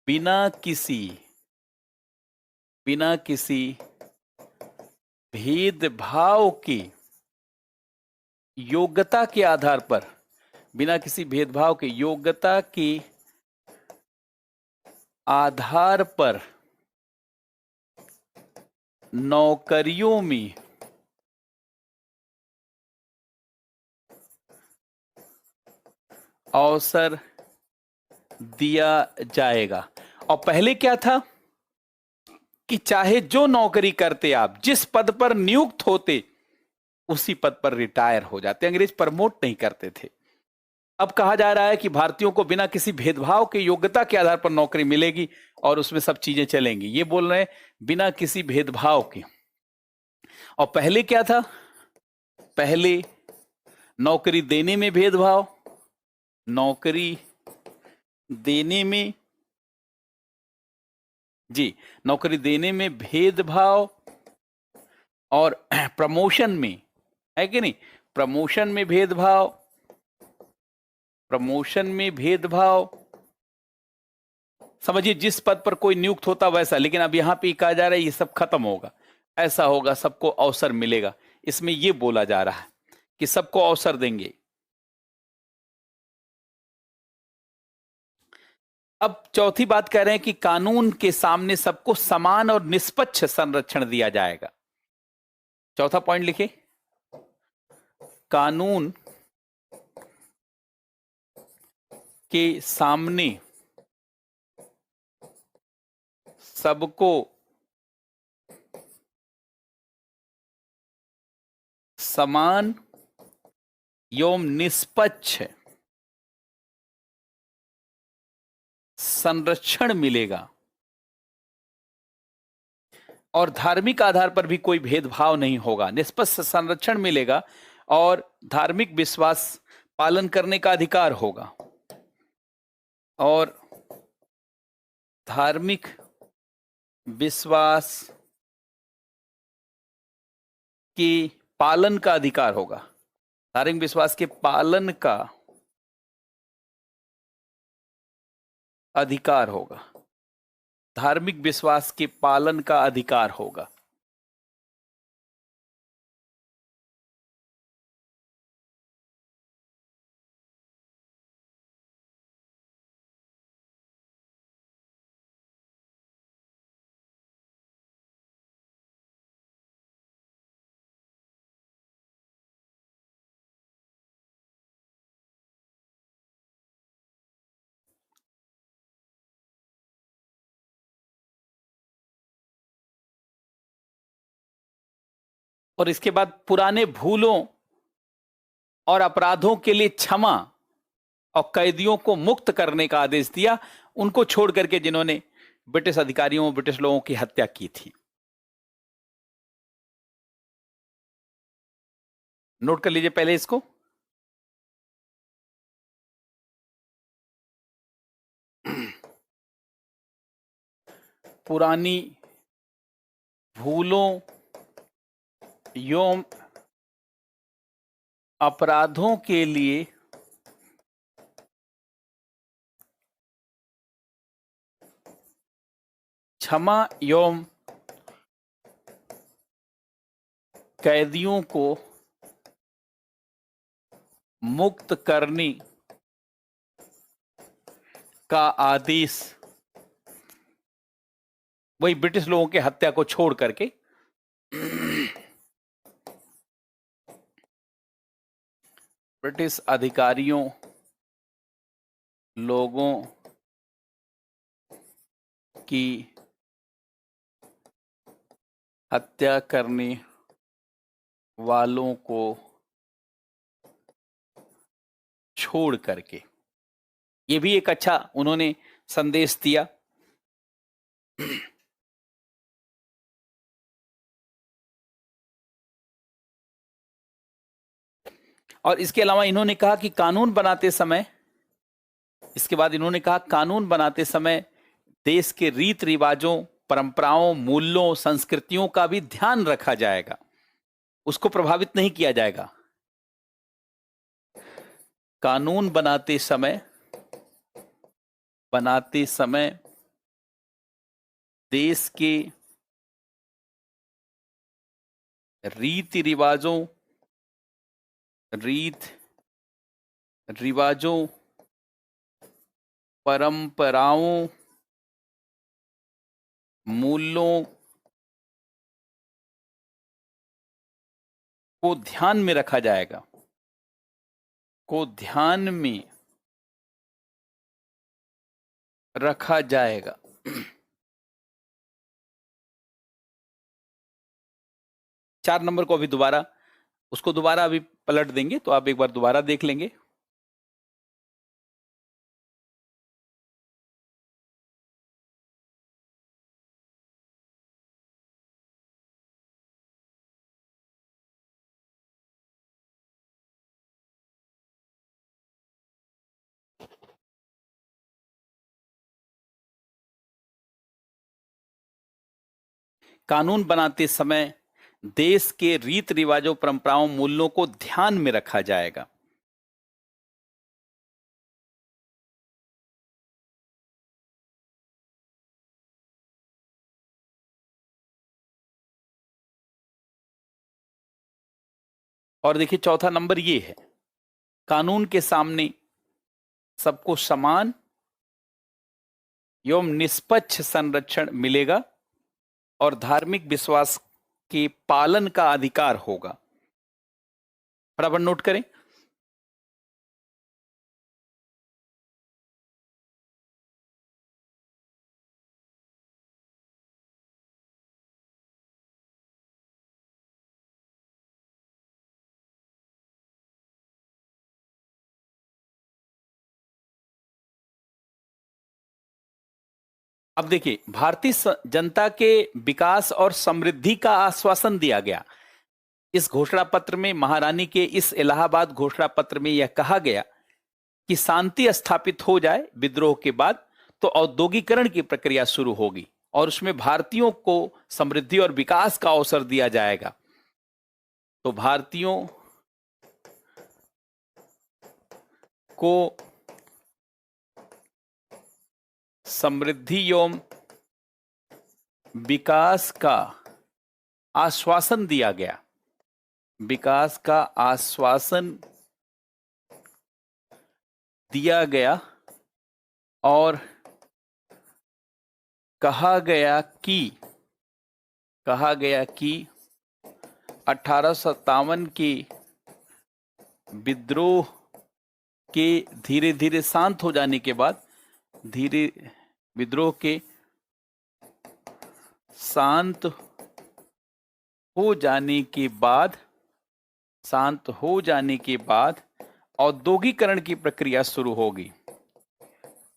बिना किसी भेदभाव की योग्यता के आधार पर, बिना किसी भेदभाव के योग्यता के आधार पर नौकरियों में अवसर दिया जाएगा। और पहले क्या था कि चाहे जो नौकरी करते, आप जिस पद पर नियुक्त होते उसी पद पर रिटायर हो जाते। अंग्रेज प्रमोट नहीं करते थे। अब कहा जा रहा है कि भारतीयों को बिना किसी भेदभाव के योग्यता के आधार पर नौकरी मिलेगी और उसमें सब चीजें चलेंगी। ये बोल रहे हैं बिना किसी भेदभाव के। और पहले क्या था? पहले नौकरी देने में भेदभाव, नौकरी देने में, जी, नौकरी देने में भेदभाव, और प्रमोशन में, है कि नहीं? प्रमोशन में भेदभाव, प्रमोशन में भेदभाव, समझिए जिस पद पर कोई नियुक्त होता वैसा। लेकिन अब यहां पे कहा जा रहा है ये सब खत्म होगा, ऐसा होगा, सबको अवसर मिलेगा। इसमें ये बोला जा रहा है कि सबको अवसर देंगे। अब चौथी बात कह रहे हैं कि कानून के सामने सबको समान और निष्पक्ष संरक्षण दिया जाएगा। चौथा पॉइंट लिखे, कानून के सामने सबको समान एवं निष्पक्ष संरक्षण मिलेगा और धार्मिक आधार पर भी कोई भेदभाव नहीं होगा। निष्पक्ष संरक्षण मिलेगा और धार्मिक विश्वास पालन करने का अधिकार होगा, और धार्मिक विश्वास के पालन का अधिकार होगा। धार्मिक विश्वास के पालन का अधिकार होगा। धार्मिक विश्वास के पालन का अधिकार होगा। और इसके बाद पुराने भूलों और अपराधों के लिए क्षमा और कैदियों को मुक्त करने का आदेश दिया, उनको छोड़ करके जिन्होंने ब्रिटिश अधिकारियों, ब्रिटिश लोगों की हत्या की थी। नोट कर लीजिए पहले इसको। पुरानी भूलों एवं अपराधों के लिए क्षमा एवं कैदियों को मुक्त करने का आदेश, वही ब्रिटिश लोगों के हत्या को छोड़ करके ब्रिटिश अधिकारियों, लोगों की हत्या करने वालों को छोड़ करके, ये भी एक अच्छा उन्होंने संदेश दिया। और इसके अलावा इन्होंने कहा कि कानून बनाते समय, इसके बाद इन्होंने कहा कानून बनाते समय देश के रीत रिवाजों, परंपराओं, मूल्यों, संस्कृतियों का भी ध्यान रखा जाएगा, उसको प्रभावित नहीं किया जाएगा। कानून बनाते समय देश के रीति रिवाजों, परंपराओं, मूल्यों को ध्यान में रखा जाएगा, को ध्यान में रखा जाएगा। 4 नंबर को अभी दोबारा, उसको दोबारा अभी पलट देंगे, तो आप एक बार दोबारा देख लेंगे। कानून बनाते समय देश के रीत रिवाजों, परंपराओं, मूल्यों को ध्यान में रखा जाएगा। और देखिए चौथा नंबर ये है, कानून के सामने सबको समान एवं निष्पक्ष संरक्षण मिलेगा और धार्मिक विश्वास के पालन का अधिकार होगा। फटाफट नोट करें। अब देखिए, भारतीय जनता के विकास और समृद्धि का आश्वासन दिया गया। इस घोषणा पत्र में, महारानी के इस इलाहाबाद घोषणा पत्र में यह कहा गया कि शांति स्थापित हो जाए विद्रोह के बाद तो औद्योगिकरण की प्रक्रिया शुरू होगी और उसमें भारतीयों को समृद्धि और विकास का अवसर दिया जाएगा। तो भारतीयों को समृद्धि एवं विकास का आश्वासन दिया गया, विकास का आश्वासन दिया गया और कहा गया कि 1857 के विद्रोह के धीरे धीरे शांत हो जाने के बाद, विद्रोह के शांत हो जाने के बाद औद्योगिकरण की प्रक्रिया शुरू होगी।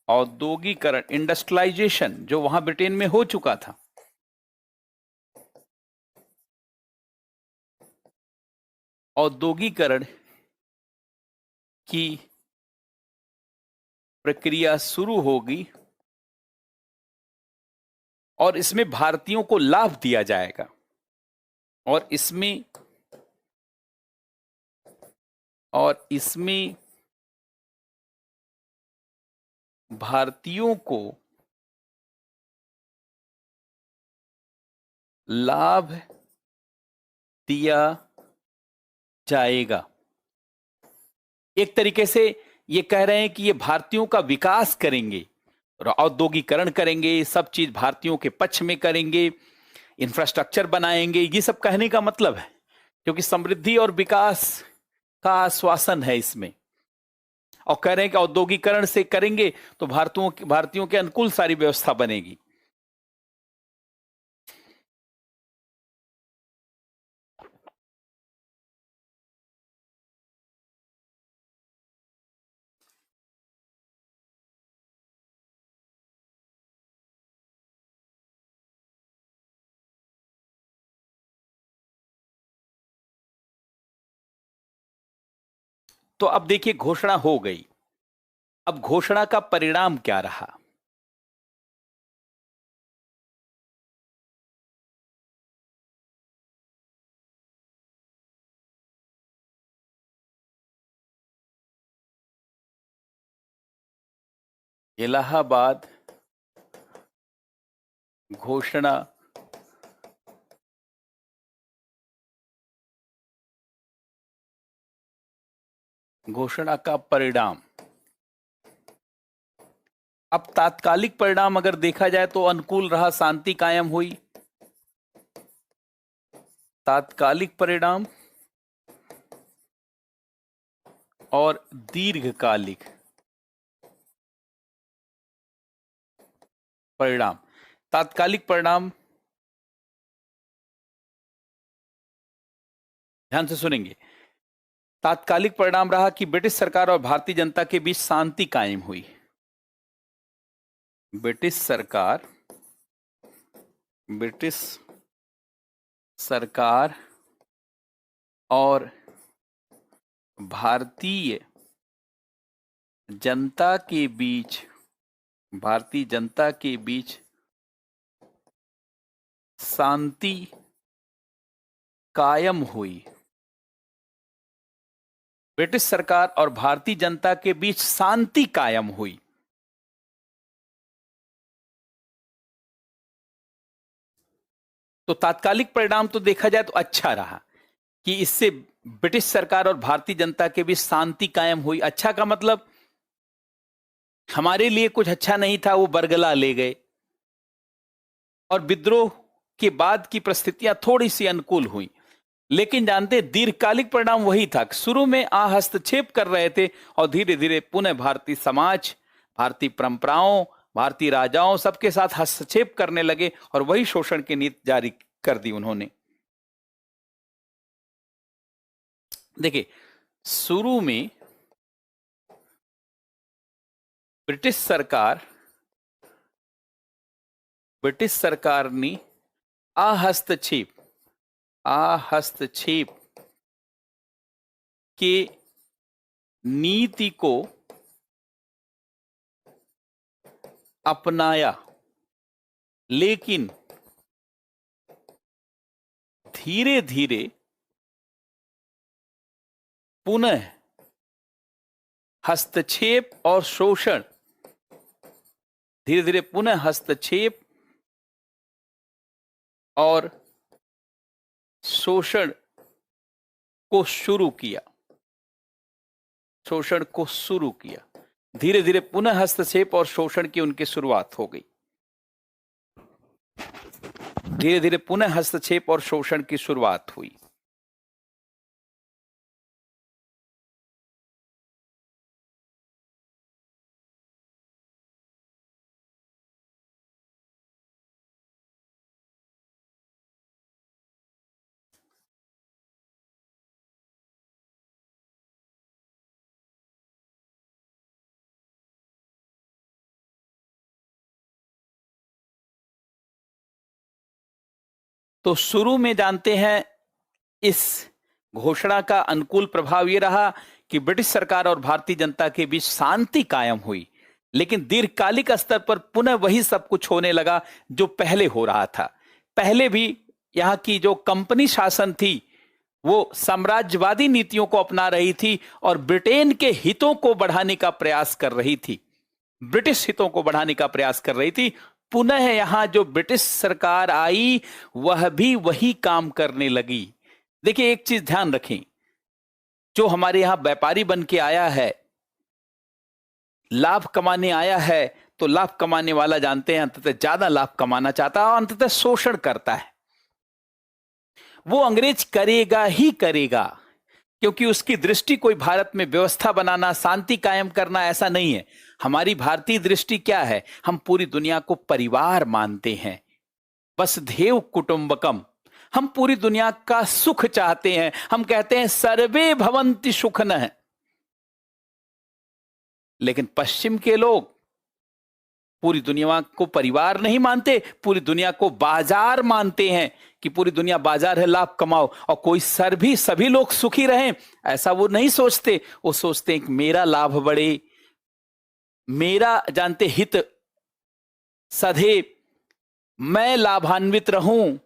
औद्योगिकरण, इंडस्ट्रियलाइजेशन, जो वहां ब्रिटेन में हो चुका था, औद्योगिकरण की प्रक्रिया शुरू होगी और इसमें भारतीयों को लाभ दिया जाएगा और इसमें भारतीयों को लाभ दिया जाएगा। एक तरीके से ये कह रहे हैं कि ये भारतीयों का विकास करेंगे और औद्योगिकरण करेंगे, सब चीज भारतीयों के पक्ष में करेंगे, इंफ्रास्ट्रक्चर बनाएंगे। ये सब कहने का मतलब है, क्योंकि समृद्धि और विकास का आश्वासन है इसमें। और कह रहे हैं कि औद्योगिकरण से करेंगे तो भारतीयों के अनुकूल सारी व्यवस्था बनेगी। तो अब देखिए, घोषणा हो गई। अब घोषणा का परिणाम क्या रहा? इलाहाबाद घोषणा का परिणाम। अब तात्कालिक परिणाम अगर देखा जाए तो अनुकूल रहा, शांति कायम हुई। तात्कालिक परिणाम और दीर्घकालिक परिणाम। तात्कालिक परिणाम, ध्यान से सुनेंगे। तात्कालिक परिणाम रहा कि ब्रिटिश सरकार और भारतीय जनता के बीच शांति कायम हुई। ब्रिटिश सरकार और भारतीय जनता के बीच शांति कायम हुई। ब्रिटिश सरकार और भारतीय जनता के बीच शांति कायम हुई। तो तात्कालिक परिणाम तो देखा जाए तो अच्छा रहा कि इससे ब्रिटिश सरकार और भारतीय जनता के बीच शांति कायम हुई। अच्छा का मतलब हमारे लिए कुछ अच्छा नहीं था, वो बरगला ले गए, और विद्रोह के बाद की परिस्थितियां थोड़ी सी अनुकूल हुई। लेकिन जानते, दीर्घकालिक परिणाम वही था। शुरू में हस्तक्षेप कर रहे थे और धीरे धीरे पुनः भारतीय समाज, भारतीय परंपराओं, भारतीय राजाओं सबके साथ हस्तक्षेप करने लगे और वही शोषण की नीति जारी कर दी उन्होंने। देखिए, शुरू में ब्रिटिश सरकार ने हस्तक्षेप के नीति को अपनाया, लेकिन धीरे धीरे पुनः हस्तक्षेप और शोषण, धीरे धीरे पुनः हस्तक्षेप और शोषण को शुरू किया। धीरे धीरे पुनः हस्तक्षेप और शोषण की उनकी शुरुआत हो गई। धीरे धीरे पुनः हस्तक्षेप और शोषण की शुरुआत हुई। तो शुरू में जानते हैं इस घोषणा का अनुकूल प्रभाव यह रहा कि ब्रिटिश सरकार और भारतीय जनता के बीच शांति कायम हुई, लेकिन दीर्घकालिक स्तर पर पुनः वही सब कुछ होने लगा जो पहले हो रहा था। पहले भी यहां की जो कंपनी शासन थी वो साम्राज्यवादी नीतियों को अपना रही थी और ब्रिटेन के हितों को बढ़ाने का प्रयास कर रही थी, ब्रिटिश हितों को बढ़ाने का प्रयास कर रही थी। पुनः यहां जो ब्रिटिश सरकार आई वह भी वही काम करने लगी। देखिए एक चीज ध्यान रखें, जो हमारे यहां व्यापारी बन के आया है, लाभ कमाने आया है, तो लाभ कमाने वाला जानते हैं अंततः ज्यादा लाभ कमाना चाहता है और अंततः शोषण करता है। वो अंग्रेज करेगा ही करेगा, क्योंकि उसकी दृष्टि कोई भारत में व्यवस्था बनाना, शांति कायम करना ऐसा नहीं है। हमारी भारतीय दृष्टि क्या है? हम पूरी दुनिया को परिवार मानते हैं, वसुधैव कुटुंबकम। हम पूरी दुनिया का सुख चाहते हैं। हम कहते हैं सर्वे भवन्ति सुखिनः। लेकिन पश्चिम के लोग पूरी दुनिया को परिवार नहीं मानते, पूरी दुनिया को बाजार मानते हैं कि पूरी दुनिया बाजार है, लाभ कमाओ और कोई सभी लोग सुखी रहें, ऐसा वो नहीं सोचते। वो सोचते हैं कि मेरा लाभ बढ़े, मेरा जानते हित सधे, मैं लाभान्वित रहूं,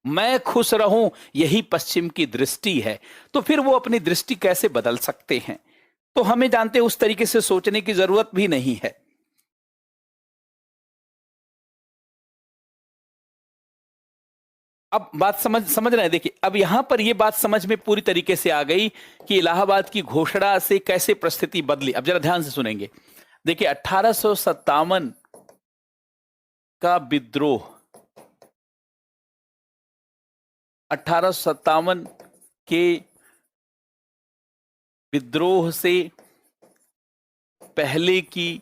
मैं खुश रहूं, यही पश्चिम की दृष्टि है। तो फिर वो अपनी दृष्टि कैसे बदल सकते हैं? तो हमें जानते उस तरीके से सोचने की जरूरत भी नहीं है। अब बात समझ रहे हैं। देखिए अब यहां पर यह बात समझ में पूरी तरीके से आ गई कि इलाहाबाद की घोषणा से कैसे परिस्थिति बदली। अब जरा ध्यान से सुनेंगे। देखिए 1857 का विद्रोह, 1857 के विद्रोह से पहले की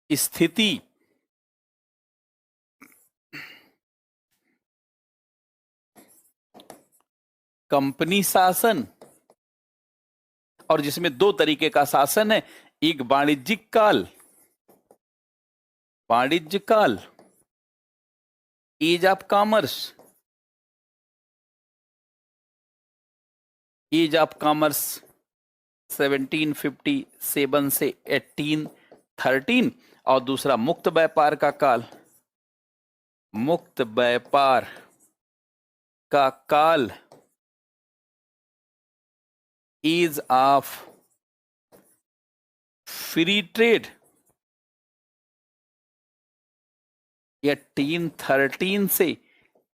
स्थिति कंपनी शासन, और जिसमें दो तरीके का शासन है, एक वाणिज्यिक काल, age of commerce, age of commerce 1757 से 1813, और दूसरा मुक्त व्यापार का काल, मुक्त व्यापार का काल, एज ऑफ फ्री ट्रेड 1813 से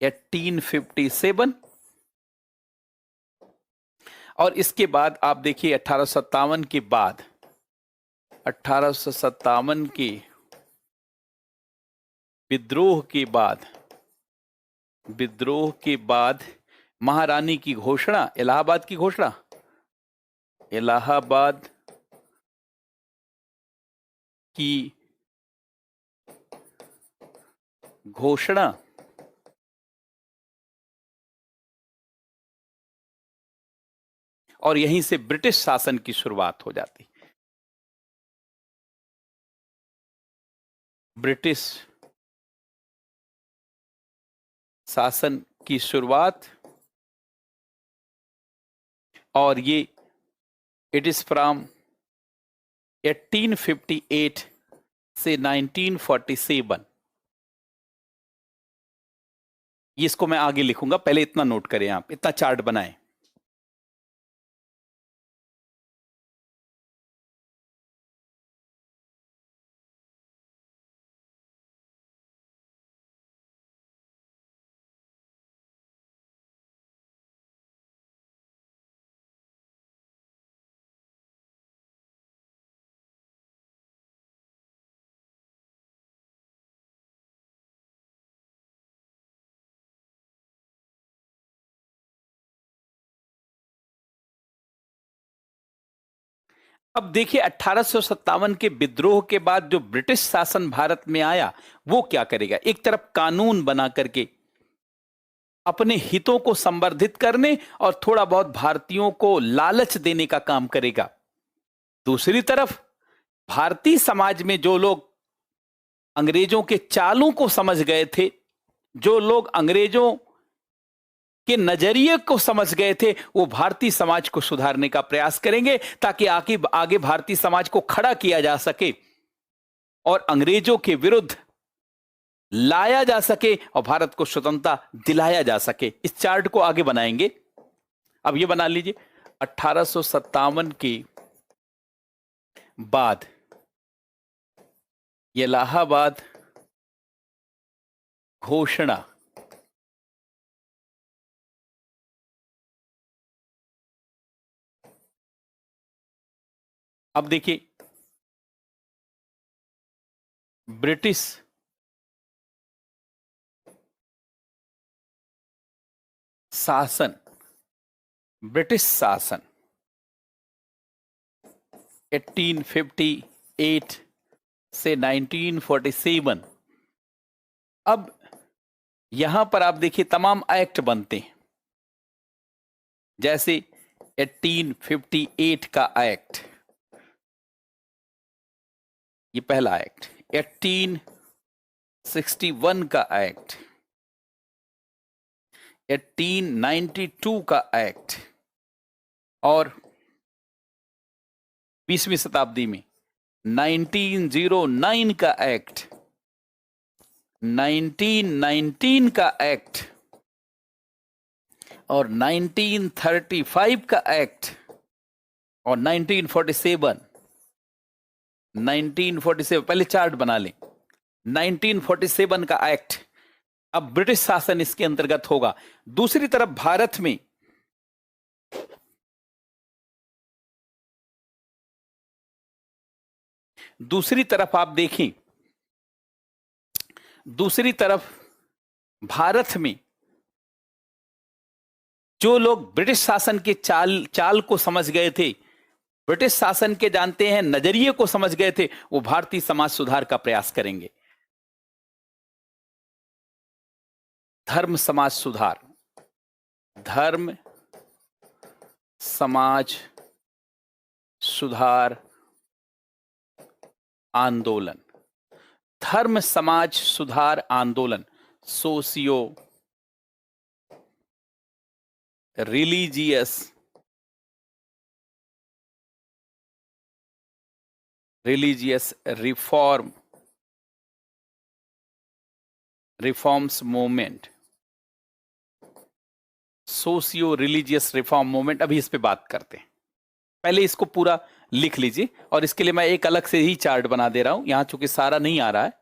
1857। और इसके बाद आप देखिए 1857 के बाद, 1857 के विद्रोह के बाद महारानी की घोषणा, इलाहाबाद की घोषणा, इलाहाबाद की घोषणा और यहीं से ब्रिटिश शासन की शुरुआत हो जाती। ब्रिटिश शासन की शुरुआत, और ये इट इज फ्रॉम 1858 से 1947। इसको मैं आगे लिखूंगा, पहले इतना नोट करें, आप इतना चार्ट बनाएं। अब देखिए 1857 के विद्रोह के बाद जो ब्रिटिश शासन भारत में आया वो क्या करेगा? एक तरफ कानून बना करके अपने हितों को संवर्धित करने और थोड़ा बहुत भारतीयों को लालच देने का काम करेगा। दूसरी तरफ भारतीय समाज में जो लोग अंग्रेजों के चालों को समझ गए थे, जो लोग अंग्रेजों के नजरिए को समझ गए थे, वो भारतीय समाज को सुधारने का प्रयास करेंगे ताकि आगे भारतीय समाज को खड़ा किया जा सके और अंग्रेजों के विरुद्ध लाया जा सके और भारत को स्वतंत्रता दिलाया जा सके। इस चार्ट को आगे बनाएंगे। अब ये बना लीजिए 1857 के बाद इलाहाबाद घोषणा। अब देखिए, ब्रिटिश शासन, ब्रिटिश शासन 1858 से 1947। अब यहां पर आप देखिए तमाम एक्ट बनते हैं, जैसे 1858 का एक्ट, ये पहला एक्ट। 1861 का एक्ट, 1892 का एक्ट, और 20वीं शताब्दी में 1909 का एक्ट, 1919 का एक्ट, और 1935 का एक्ट, और 1947 पहले चार्ट बना लें। 1947 का एक्ट, अब ब्रिटिश शासन इसके अंतर्गत होगा। दूसरी तरफ भारत में दूसरी तरफ आप देखें, दूसरी तरफ भारत में जो लोग ब्रिटिश शासन के चाल को समझ गए थे, ब्रिटिश शासन के जानते हैं नजरिए को समझ गए थे, वो भारतीय समाज सुधार का प्रयास करेंगे। धर्म समाज सुधार, धर्म समाज सुधार आंदोलन, धर्म समाज सुधार आंदोलन, socio religious reforms movement, socio religious reform movement. अभी इस पे बात करते हैं, पहले इसको पूरा लिख लीजिए, और इसके लिए मैं एक अलग से ही चार्ट बना दे रहा हूं, यहां चूंकि सारा नहीं आ रहा है।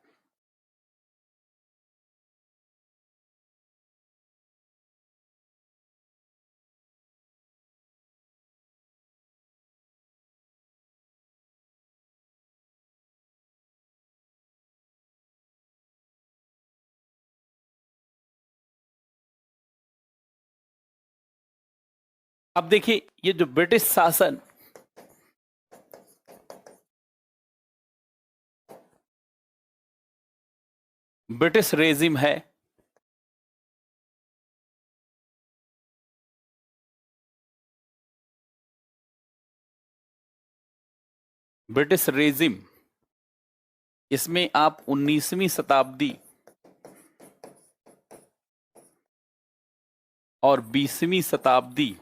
अब देखिए, ये जो ब्रिटिश शासन, ब्रिटिश रेजिम है, ब्रिटिश रेजिम, इसमें आप 19वीं शताब्दी और 20वीं शताब्दी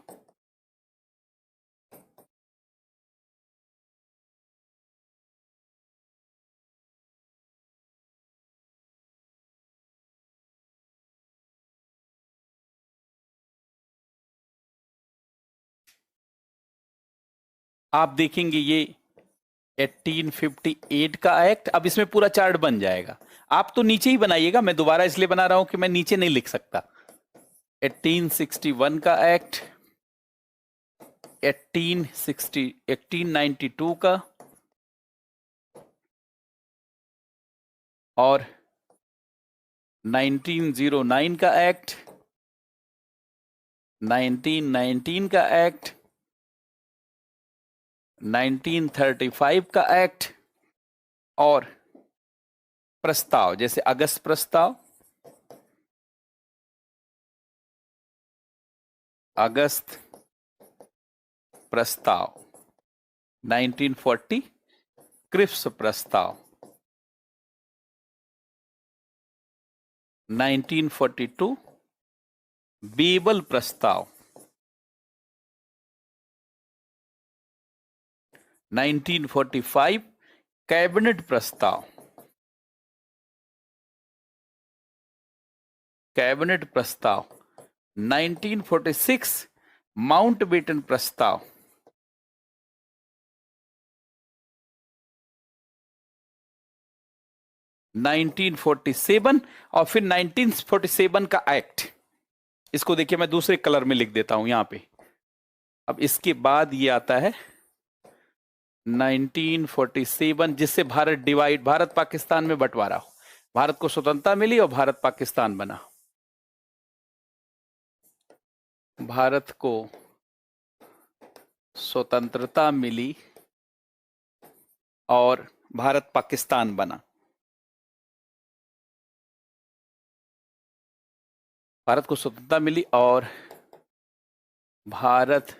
आप देखेंगे ये 1858 का एक्ट। अब इसमें पूरा चार्ट बन जाएगा, आप तो नीचे ही बनाइएगा, मैं दोबारा इसलिए बना रहा हूं कि मैं नीचे नहीं लिख सकता। 1861 का एक्ट, 1892 का, और 1909 का एक्ट, 1919 का एक्ट, 1935 का एक्ट, और प्रस्ताव जैसे अगस्त प्रस्ताव, अगस्त प्रस्ताव, 1940 क्रिप्स प्रस्ताव, 1942 बीबल प्रस्ताव, 1945 कैबिनेट प्रस्ताव, कैबिनेट प्रस्ताव, 1946 माउंटबेटन प्रस्ताव, 1947 और फिर 1947 का एक्ट, इसको देखिए मैं दूसरे कलर में लिख देता हूं यहां पे। अब इसके बाद ये आता है 1947, जिससे भारत पाकिस्तान में बंटवारा हो, भारत को स्वतंत्रता मिली और भारत पाकिस्तान बना। भारत को स्वतंत्रता मिली और भारत पाकिस्तान बना। भारत को स्वतंत्रता मिली और भारत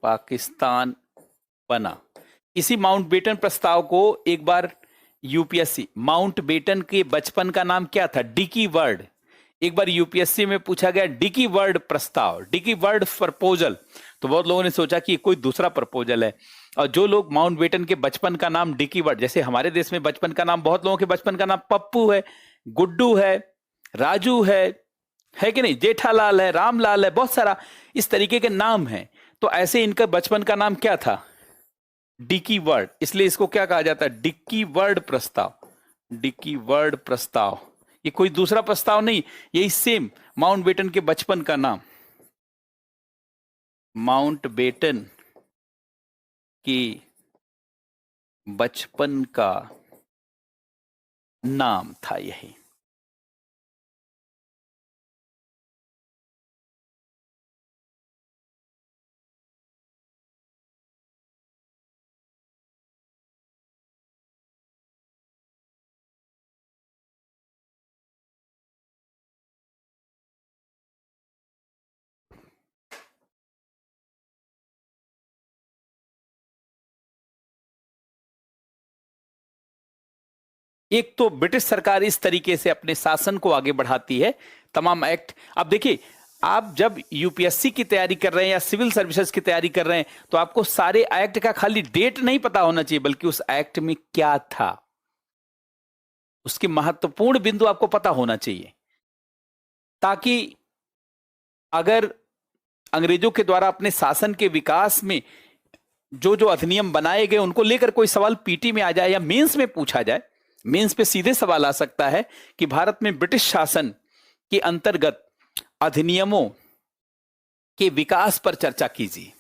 पाकिस्तान बना। इसी माउंटबेटन प्रस्ताव को एक बार यूपीएससी, माउंटबेटन के बचपन का नाम क्या था? Dickie Bird. एक बार यूपीएससी में पूछा गया डिकी वर्ड प्रस्ताव, डिकी वर्ड प्रपोजल, तो बहुत लोगों ने सोचा कि कोई दूसरा प्रपोजल है। और जो लोग माउंटबेटन के बचपन का नाम डिकी वर्ड, जैसे हमारे देश में बचपन का नाम, बहुत लोगों के बचपन का नाम पप्पू है, गुड्डू है, राजू है कि नहीं, जेठालाल है, रामलाल है, बहुत सारा इस तरीके के नाम हैं। तो ऐसे इनका बचपन का नाम क्या था? Dickie Bird. इसलिए इसको क्या कहा जाता है? डिकी वर्ड प्रस्ताव। डिकी वर्ड प्रस्ताव, ये कोई दूसरा प्रस्ताव नहीं, यही सेम माउंटबेटन के बचपन का नाम, माउंटबेटन के बचपन का नाम था यही। एक तो ब्रिटिश सरकार इस तरीके से अपने शासन को आगे बढ़ाती है, तमाम एक्ट। अब देखिए, आप जब यूपीएससी की तैयारी कर रहे हैं या सिविल सर्विसेज की तैयारी कर रहे हैं, तो आपको सारे एक्ट का खाली डेट नहीं पता होना चाहिए, बल्कि उस एक्ट में क्या था, उसके महत्वपूर्ण बिंदु आपको पता होना चाहिए, ताकि अगर अंग्रेजों के द्वारा अपने शासन के विकास में जो जो अधिनियम बनाए गए उनको लेकर कोई सवाल पीटी में आ जाए या मेंस में पूछा जाए, मेंस पे सीधे सवाल आ सकता है कि भारत में ब्रिटिश शासन के अंतर्गत अधिनियमों के विकास पर चर्चा कीजिए।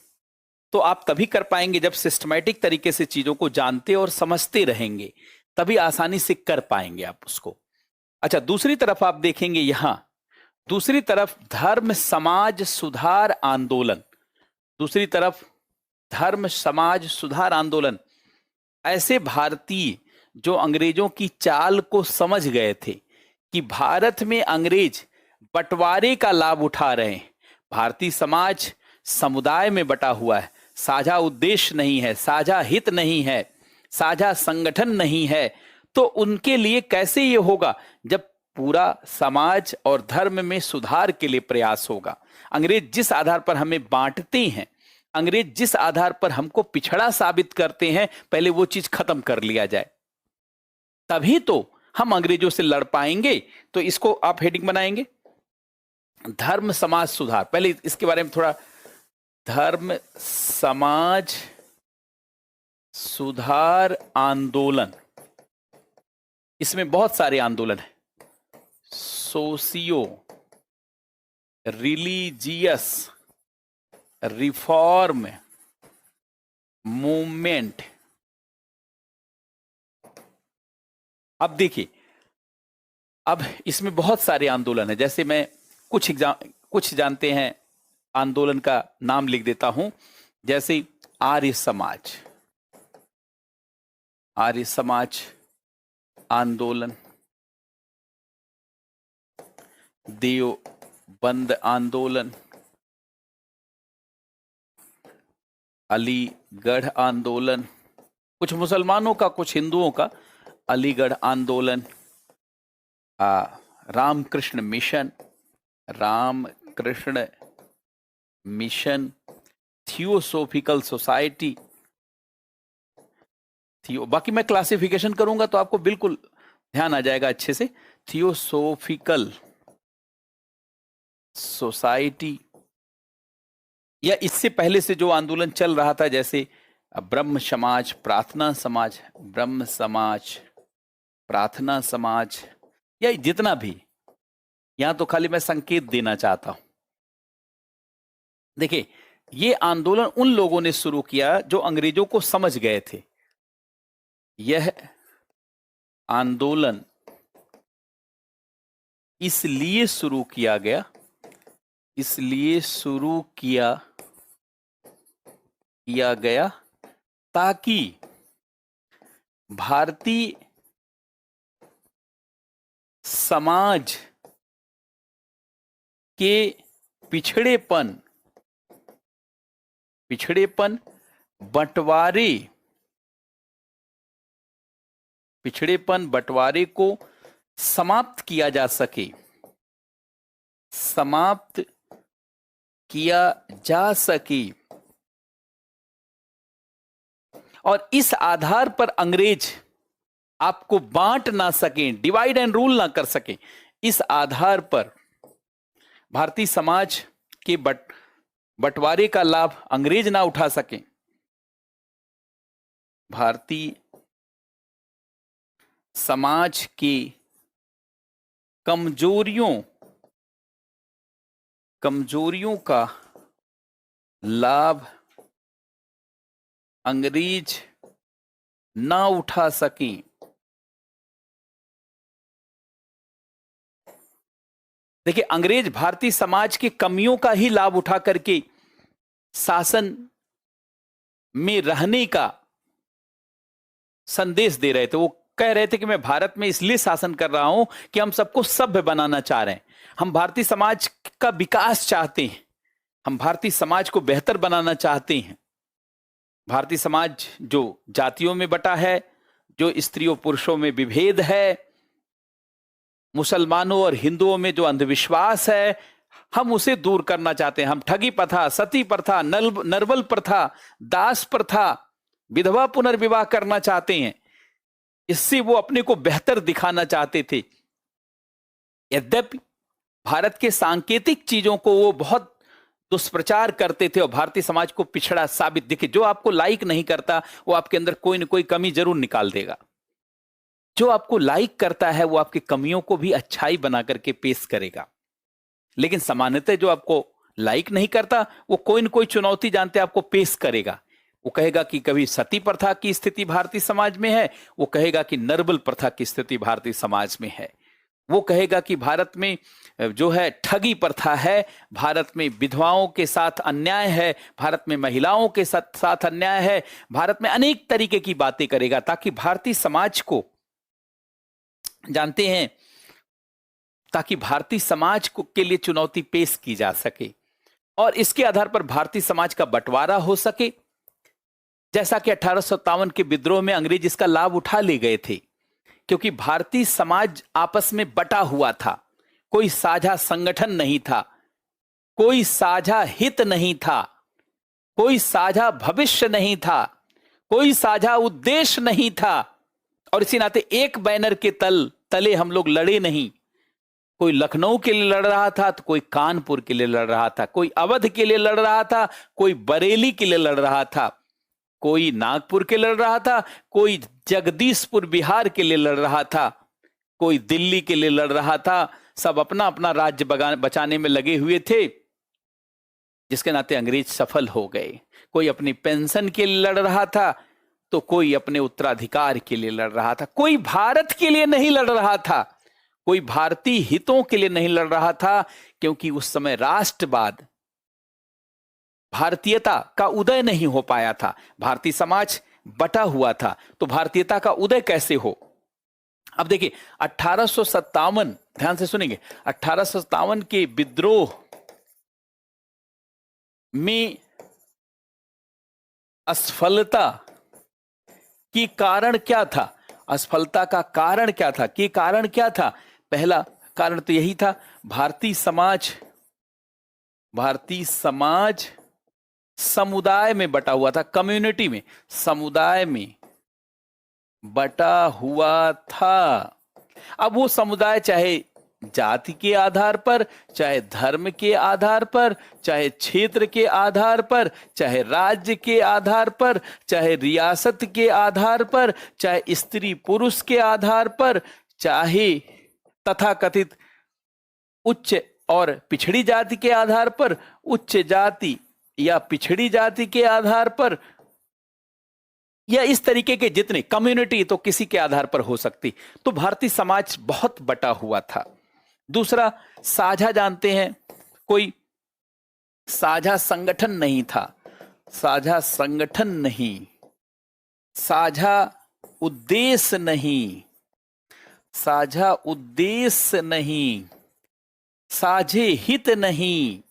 तो आप तभी कर पाएंगे जब सिस्टमैटिक तरीके से चीजों को जानते और समझते रहेंगे, तभी आसानी से कर पाएंगे आप उसको। अच्छा, दूसरी तरफ आप देखेंगे यहां, दूसरी तरफ धर्म समाज सुधार आंदोलन, दूसरी तरफ धर्म समाज सुधार आंदोलन। ऐसे भारतीय जो अंग्रेजों की चाल को समझ गए थे कि भारत में अंग्रेज बंटवारे का लाभ उठा रहे हैं, भारतीय समाज समुदाय में बटा हुआ है, साझा उद्देश्य नहीं है, साझा हित नहीं है, साझा संगठन नहीं है, तो उनके लिए कैसे ये होगा जब पूरा समाज और धर्म में सुधार के लिए प्रयास होगा। अंग्रेज जिस आधार पर हमें बांटते हैं, अंग्रेज जिस आधार पर हमको पिछड़ा साबित करते हैं, पहले वो चीज खत्म कर लिया जाए, तभी तो हम अंग्रेजों से लड़ पाएंगे। तो इसको आप हेडिंग बनाएंगे, धर्म समाज सुधार। पहले इसके बारे में थोड़ा, धर्म समाज सुधार आंदोलन, इसमें बहुत सारे आंदोलन हैं, सोशियो रिलीजियस रिफॉर्म मूवमेंट। अब देखिए, अब इसमें बहुत सारे आंदोलन हैं, जैसे मैं कुछ जानते हैं आंदोलन का नाम लिख देता हूं, जैसे आर्य समाज, आर्य समाज आंदोलन, देवबंद आंदोलन, अलीगढ़ आंदोलन, कुछ मुसलमानों का कुछ हिंदुओं का, अलीगढ़ आंदोलन, Ramakrishna Mission, Ramakrishna Mission, Theosophical Society, बाकी मैं क्लासिफिकेशन करूंगा तो आपको बिल्कुल ध्यान आ जाएगा अच्छे से। थियोसोफिकल सोसाइटी, या इससे पहले से जो आंदोलन चल रहा था, जैसे ब्रह्म समाज, प्रार्थना समाज, ब्रह्म समाज, प्रार्थना समाज, या जितना भी, यहां तो खाली मैं संकेत देना चाहता हूं। देखिए, ये आंदोलन उन लोगों ने शुरू किया जो अंग्रेजों को समझ गए थे। यह आंदोलन इसलिए शुरू किया गया, इसलिए शुरू किया गया ताकि भारतीय समाज के पिछड़ेपन, बंटवारे को समाप्त किया जा सके, और इस आधार पर अंग्रेज आपको बांट ना सकें, डिवाइड एंड रूल ना कर सकें, इस आधार पर भारतीय समाज के बंटवारे का लाभ अंग्रेज ना उठा सकें, भारतीय समाज की कमजोरियों का लाभ अंग्रेज ना उठा सकें, देखिए, अंग्रेज भारतीय समाज की कमियों का ही लाभ उठा करके शासन में रहने का संदेश दे रहे थे। वो कह रहे थे कि मैं भारत में इसलिए शासन कर रहा हूं कि हम सबको सभ्य बनाना चाह रहे हैं, हम भारतीय समाज का विकास चाहते हैं, हम भारतीय समाज को बेहतर बनाना चाहते हैं। भारतीय समाज जो जातियों में बटा है, जो स्त्रियों पुरुषों में विभेद है, मुसलमानों और हिंदुओं में जो अंधविश्वास है, हम उसे दूर करना चाहते हैं। हम ठगी प्रथा, सती प्रथा, नरबल प्रथा, दास प्रथा, विधवा पुनर्विवाह करना चाहते हैं। इससे वो अपने को बेहतर दिखाना चाहते थे। यद्यपि भारत के सांकेतिक चीजों को वो बहुत दुष्प्रचार करते थे और भारतीय समाज को पिछड़ा साबित, देखिए, जो आपको लाइक नहीं करता वो आपके अंदर कोई ना कोई कमी जरूर निकाल देगा। जो आपको लाइक करता है वो आपकी कमियों को भी अच्छाई बना करके पेश करेगा। लेकिन सामान्यतः जो आपको लाइक नहीं करता वो कोई न कोई चुनौती जानते आपको पेश करेगा। वो कहेगा कि कभी सती प्रथा की स्थिति भारतीय समाज में है, वो कहेगा कि नरबल प्रथा की स्थिति भारतीय समाज में है, वो कहेगा कि भारत में जो है ठगी प्रथा है, भारत में विधवाओं के साथ अन्याय है, भारत में महिलाओं के साथ अन्याय है, भारत में अनेक तरीके की बातें करेगा, ताकि भारतीय समाज को, जानते हैं, ताकि भारतीय समाज को के लिए चुनौती पेश की जा सके और इसके आधार पर भारतीय समाज का बंटवारा हो सके। जैसा कि 1857 के विद्रोह में अंग्रेज इसका लाभ उठा ले गए थे, क्योंकि भारतीय समाज आपस में बटा हुआ था, कोई साझा संगठन नहीं था, कोई साझा हित नहीं था, कोई साझा भविष्य नहीं था, कोई साझा उद्देश्य नहीं था, और इसी नाते एक बैनर के तले हम लोग लड़े नहीं। कोई लखनऊ के लिए लड़ रहा था तो कोई कानपुर के लिए लड़ रहा था, कोई अवध के लिए लड़ रहा था, कोई बरेली के लिए लड़ रहा था, कोई नागपुर के लड़ रहा था, कोई जगदीशपुर बिहार के लिए लड़ रहा था, कोई दिल्ली के लिए लड़ रहा था। सब अपना अपना राज्य बचाने में लगे हुए थे, जिसके नाते अंग्रेज सफल हो गए। कोई अपनी पेंशन के लिए लड़ रहा था तो कोई अपने उत्तराधिकार के लिए लड़ रहा था। कोई भारत के लिए नहीं लड़ रहा था, कोई भारतीय हितों के लिए नहीं लड़ रहा था, क्योंकि उस समय राष्ट्रवाद, भारतीयता का उदय नहीं हो पाया था। भारतीय समाज बटा हुआ था, तो भारतीयता का उदय कैसे हो। अब देखिए 1857, ध्यान से सुनेंगे, 1857 के विद्रोह में असफलता की कारण क्या था? असफलता का कारण क्या था? कि कारण क्या था? पहला कारण तो यही था, भारतीय समाज समुदाय में बटा हुआ था, कम्युनिटी में, समुदाय में बटा हुआ था। अब वो समुदाय चाहे जाति के आधार पर, चाहे धर्म के आधार पर, चाहे क्षेत्र के आधार पर, चाहे राज्य के आधार पर, चाहे रियासत के आधार पर, चाहे स्त्री पुरुष के आधार पर, चाहे तथाकथित उच्च और पिछड़ी जाति के आधार पर, उच्च जाति या पिछड़ी जाति के आधार पर, या इस तरीके के जितने कम्युनिटी, तो किसी के आधार पर हो सकती। तो भारतीय समाज बहुत बटा हुआ था। दूसरा, साझा जानते हैं, कोई साझा संगठन नहीं था, साझा संगठन नहीं, साझा उद्देश्य नहीं, साझा उद्देश्य नहीं, साझे हित नहीं,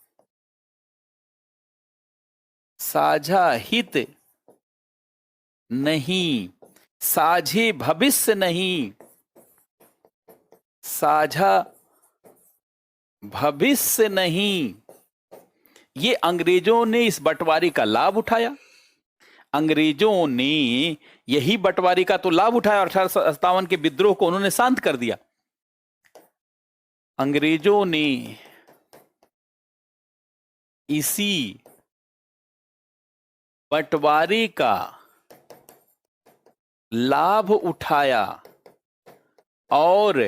साझा हित नहीं, साझे भविष्य नहीं, साझा भविष्य नहीं। ये अंग्रेजों ने इस बंटवारे का लाभ उठाया। अंग्रेजों ने यही बंटवारे का तो लाभ उठाया। 1857 के विद्रोह को उन्होंने शांत कर दिया। अंग्रेजों ने इसी बंटवारे का लाभ उठाया और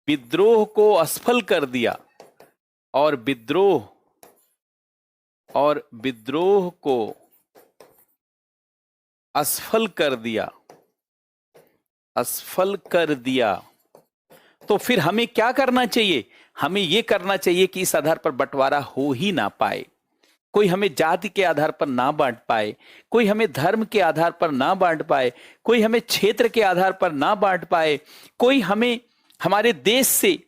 विद्रोह को असफल कर दिया, और विद्रोह को असफल कर दिया, असफल कर दिया। तो फिर हमें क्या करना चाहिए? हमें यह करना चाहिए कि इस आधार पर बंटवारा हो ही ना पाए, कोई हमें जाति के आधार पर ना बांट पाए, कोई हमें धर्म के आधार पर ना बांट पाए, कोई हमें क्षेत्र के आधार पर ना बांट पाए, कोई हमें हमारे देश से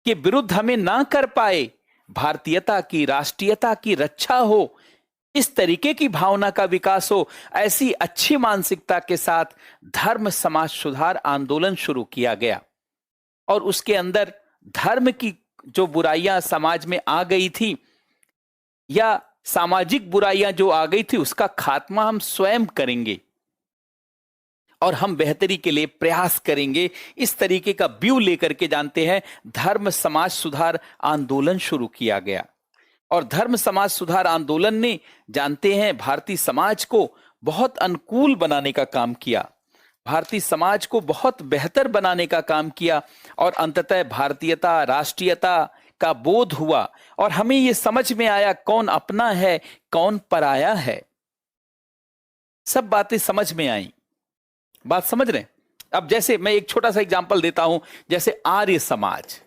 के विरुद्ध हमें ना कर पाए। भारतीयता की, राष्ट्रीयता की रक्षा हो, इस तरीके की भावना का विकास हो, ऐसी अच्छी मानसिकता के साथ धर्म समाज सुधार आंदोलन शुरू किया गया। और उसके अंदर धर्म की जो बुराइयां समाज में आ गई थी, या सामाजिक बुराइयां जो आ गई थी, उसका खात्मा हम स्वयं करेंगे और हम बेहतरी के लिए प्रयास करेंगे। इस तरीके का व्यू लेकर के, जानते हैं, धर्म समाज सुधार आंदोलन शुरू किया गया। और धर्म समाज सुधार आंदोलन ने, जानते हैं, भारतीय समाज को बहुत अनुकूल बनाने का काम किया, भारतीय समाज को बहुत बेहतर बनाने का काम किया, और अंततः भारतीयता, राष्ट्रीयता का बोध हुआ, और हमें यह समझ में आया कौन अपना है, कौन पराया है। सब बातें समझ में आई। बात समझ रहे हैं? अब जैसे मैं एक छोटा सा एग्जांपल देता हूं, जैसे आर्य समाज,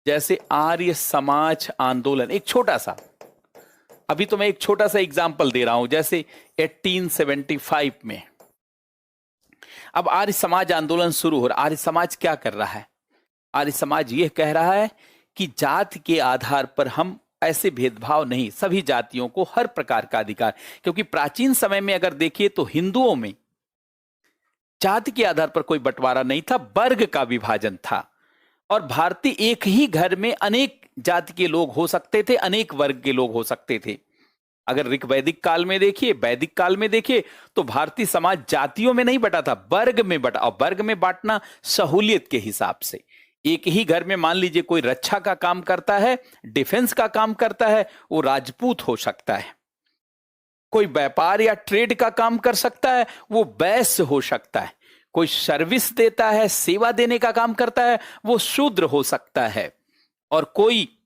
जैसे आर्य समाज आंदोलन, एक छोटा सा, अभी तो मैं एक छोटा सा एग्जांपल दे रहा हूं, जैसे 1875 में अब आर्य समाज आंदोलन शुरू हो रहा। आर्य समाज क्या कर रहा है? आर्य समाज यह कह रहा है कि जाति के आधार पर हम ऐसे भेदभाव नहीं, सभी जातियों को हर प्रकार का अधिकार। क्योंकि प्राचीन समय में अगर देखिए तो हिंदुओं में जाति के आधार पर कोई बंटवारा नहीं था, वर्ग का विभाजन था। और भारतीय एक ही घर में अनेक जाति के लोग हो सकते थे, अनेक वर्ग के लोग हो सकते थे। अगर ऋग वैदिक काल में देखिए, वैदिक काल में देखिए, तो भारतीय समाज जातियों में नहीं बटा था, वर्ग में बटा। और वर्ग में बांटना सहूलियत के हिसाब से। एक ही घर में मान लीजिए कोई रक्षा का काम करता है, डिफेंस का काम करता है, वो राजपूत हो सकता है। कोई व्यापार या ट्रेड का काम कर सकता है, वो वैश्य हो सकता है। कोई सर्विस देता है, सेवा देने का काम करता है, वो शूद्र हो सकता है। और कोई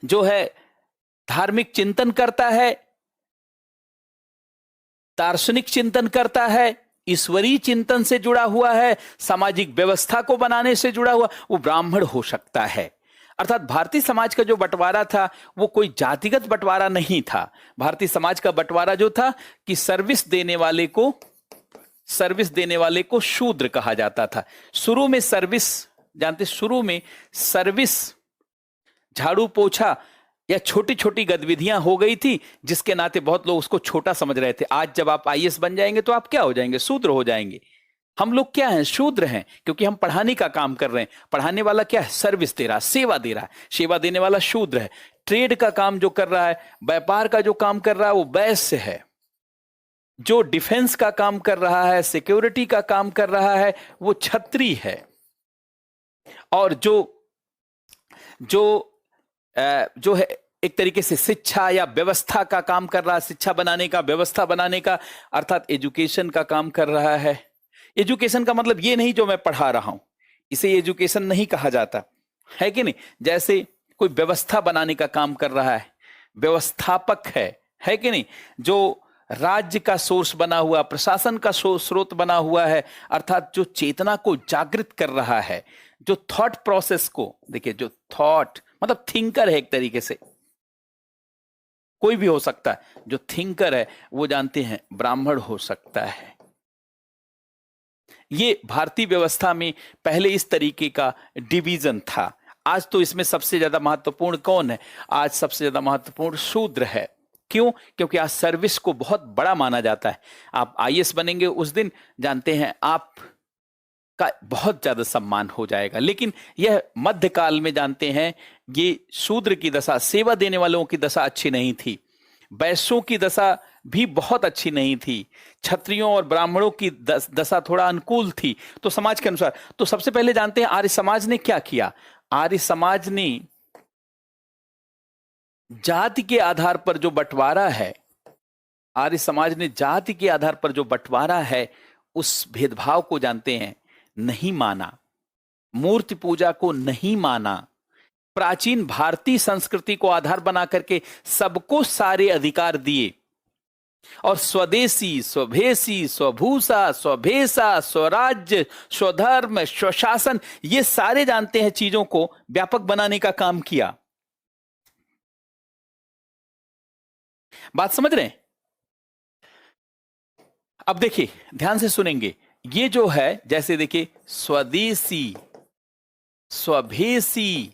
जो है धार्मिक चिंतन करता है, दार्शनिक चिंतन करता है, ईश्वरीय चिंतन से जुड़ा हुआ है, सामाजिक व्यवस्था को बनाने से जुड़ा हुआ, वो ब्राह्मण हो सकता है। अर्थात भारतीय समाज का जो बंटवारा था वो कोई जातिगत बंटवारा नहीं था। भारतीय समाज का बंटवारा जो था कि सर्विस देने वाले को शूद्र कहा जाता था। शुरू में सर्विस, जानते, शुरू में सर्विस झाड़ू पोछा या छोटी छोटी गतिविधियां हो गई थी, जिसके नाते बहुत लोग उसको छोटा समझ रहे थे। आज जब आप आईएएस बन जाएंगे तो आप क्या हो जाएंगे? शूद्र हो जाएंगे। हम लोग क्या हैं? शूद्र हैं, क्योंकि हम पढ़ाने का काम कर रहे हैं। पढ़ाने वाला क्या है? सर्विस दे रहा है, सेवा दे रहा है। सेवा देने वाला शूद्र है। ट्रेड का काम जो कर रहा है, व्यापार का जो काम कर रहा है, वो वैश्य है। जो डिफेंस का काम कर रहा है, सिक्योरिटी का काम कर रहा है, वो क्षत्रिय है। और जो जो है एक तरीके से शिक्षा या व्यवस्था का काम कर रहा है, शिक्षा बनाने का, व्यवस्था बनाने का, अर्थात एजुकेशन का काम कर रहा है। एजुकेशन का मतलब ये नहीं जो मैं पढ़ा रहा हूं, इसे एजुकेशन नहीं कहा जाता है कि नहीं। जैसे कोई व्यवस्था बनाने का काम कर रहा है, व्यवस्थापक है कि नहीं, जो राज्य का सोर्स बना हुआ, प्रशासन का स्रोत बना हुआ है, अर्थात जो चेतना को जागृत कर रहा है, जो थॉट प्रोसेस को, देखिए जो थॉट मतलब थिंकर है, एक तरीके से कोई भी हो सकता है, जो थिंकर है वो जानते हैं ब्राह्मण हो सकता है। ये भारतीय व्यवस्था में पहले इस तरीके का डिवीजन था। आज तो इसमें सबसे ज्यादा महत्वपूर्ण कौन है? आज सबसे ज्यादा महत्वपूर्ण शूद्र है। क्यों? क्योंकि आज सर्विस को बहुत बड़ा माना जाता है। आप आईएएस बनेंगे उस दिन जानते हैं आप का बहुत ज्यादा सम्मान हो जाएगा। लेकिन यह मध्यकाल में जानते हैं ये शूद्र की दशा, सेवा देने वालों की दशा अच्छी नहीं थी, वैश्यों की दशा भी बहुत अच्छी नहीं थी, क्षत्रियों और ब्राह्मणों की दशा थोड़ा अनुकूल थी। तो समाज के अनुसार, तो सबसे पहले जानते हैं आर्य समाज ने क्या किया। आर्य समाज ने जाति के आधार पर जो बंटवारा है, आर्य समाज ने जाति के आधार पर जो बंटवारा है, उस भेदभाव को जानते हैं नहीं माना, मूर्ति पूजा को नहीं माना, प्राचीन भारतीय संस्कृति को आधार बना करके सबको सारे अधिकार दिए और स्वदेशी, स्वभेशी, स्वभूषा, स्वभेषा, स्वराज्य, स्वधर्म, स्वशासन, ये सारे जानते हैं चीजों को व्यापक बनाने का काम किया। बात समझ रहे हैं? अब देखिए ध्यान से सुनेंगे, ये जो है जैसे देखिए स्वदेशी, स्वभेशी,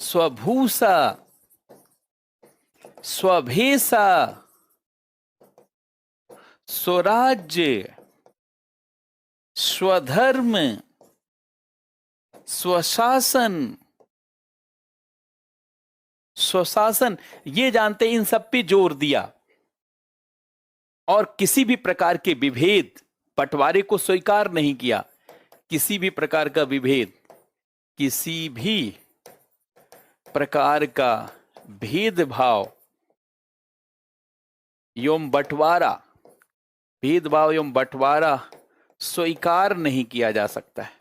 स्वभूषा, स्वभेषा, स्वराज्य, स्वधर्म, स्वशासन, स्वशासन, ये जानते इन सब पे जोर दिया और किसी भी प्रकार के विभेद, बंटवारे को स्वीकार नहीं किया। किसी भी प्रकार का विभेद, किसी भी प्रकार का भेदभाव एवं बंटवारा, भेदभाव एवं बंटवारा स्वीकार नहीं किया जा सकता है,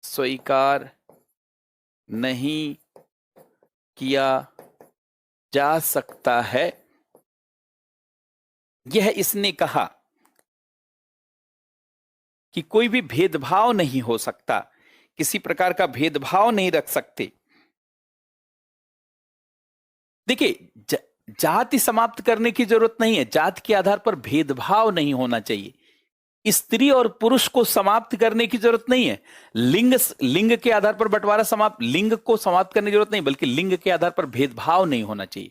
स्वीकार नहीं किया जा सकता है। यह इसने कहा कि कोई भी भेदभाव नहीं हो सकता, किसी प्रकार का भेदभाव नहीं रख सकते। देखिए जाति समाप्त करने की जरूरत नहीं है, जाति के आधार पर भेदभाव नहीं होना चाहिए। स्त्री और पुरुष को समाप्त करने की जरूरत नहीं है, लिंग के आधार पर बंटवारा समाप्त, लिंग को समाप्त करने की जरूरत नहीं, बल्कि लिंग के आधार पर भेदभाव नहीं होना चाहिए।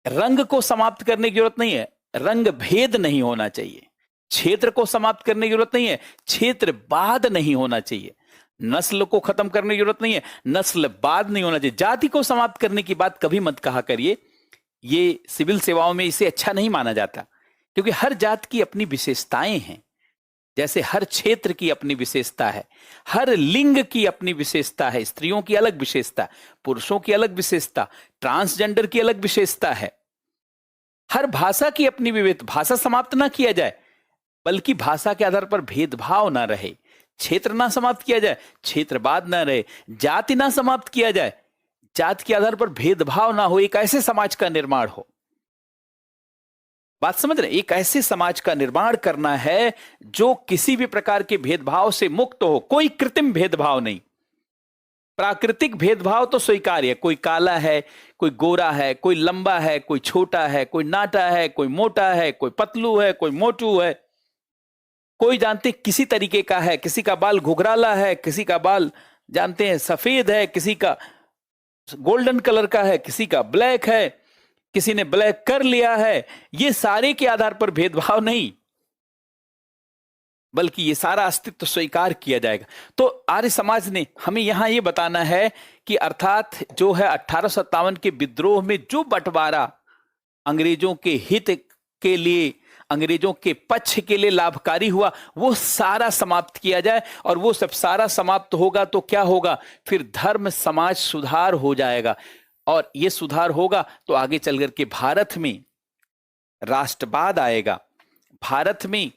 रंग को समाप्त करने की जरूरत नहीं है, रंग भेद नहीं होना चाहिए। क्षेत्र को समाप्त करने की जरूरत नहीं है, क्षेत्रवाद नहीं होना चाहिए। नस्ल को खत्म करने की जरूरत नहीं है, नस्लवाद नहीं होना चाहिए। जाति को समाप्त करने की बात कभी मत कहा करिए, ये सिविल सेवाओं में इसे अच्छा नहीं माना जाता, क्योंकि हर जात की अपनी विशेषताएं हैं, जैसे हर क्षेत्र की अपनी विशेषता है, हर लिंग की अपनी विशेषता है। स्त्रियों की अलग विशेषता, पुरुषों की अलग विशेषता, ट्रांसजेंडर की अलग विशेषता है। हर भाषा की अपनी विविधता, भाषा समाप्त ना किया जाए, बल्कि भाषा के आधार पर भेदभाव ना रहे, क्षेत्र ना समाप्त किया जाए, क्षेत्रवाद ना रहे, जाति ना समाप्त किया जाए, जाति के आधार पर भेदभाव ना हो, एक ऐसे समाज का निर्माण हो। बात समझ रहे? एक ऐसे समाज का निर्माण करना है जो किसी भी प्रकार के भेदभाव से मुक्त हो, कोई कृत्रिम भेदभाव नहीं। प्राकृतिक भेदभाव तो स्वीकार्य है, कोई काला है, कोई गोरा है, कोई लंबा है, कोई छोटा है, कोई नाटा है, कोई मोटा है, कोई पतलू है, कोई मोटू है, कोई जानते किसी तरीके का है, किसी का बाल घुघराला है, किसी का बाल जानते हैं सफेद है, किसी का गोल्डन कलर का है, किसी का ब्लैक है, किसी ने ब्लैक कर लिया है। ये सारे के आधार पर भेदभाव नहीं, बल्कि ये सारा अस्तित्व स्वीकार किया जाएगा। तो आर्य समाज ने हमें यहां ये बताना है कि अर्थात जो है 1857 के विद्रोह में जो बंटवारा अंग्रेजों के हित के लिए अंग्रेजों के पक्ष के लिए लाभकारी हुआ, वो सारा समाप्त किया जाए। और वो सब सारा समाप्त होगा तो क्या होगा, फिर धर्म समाज सुधार हो जाएगा। और ये सुधार होगा तो आगे चल करके भारत में राष्ट्रवाद आएगा, भारत में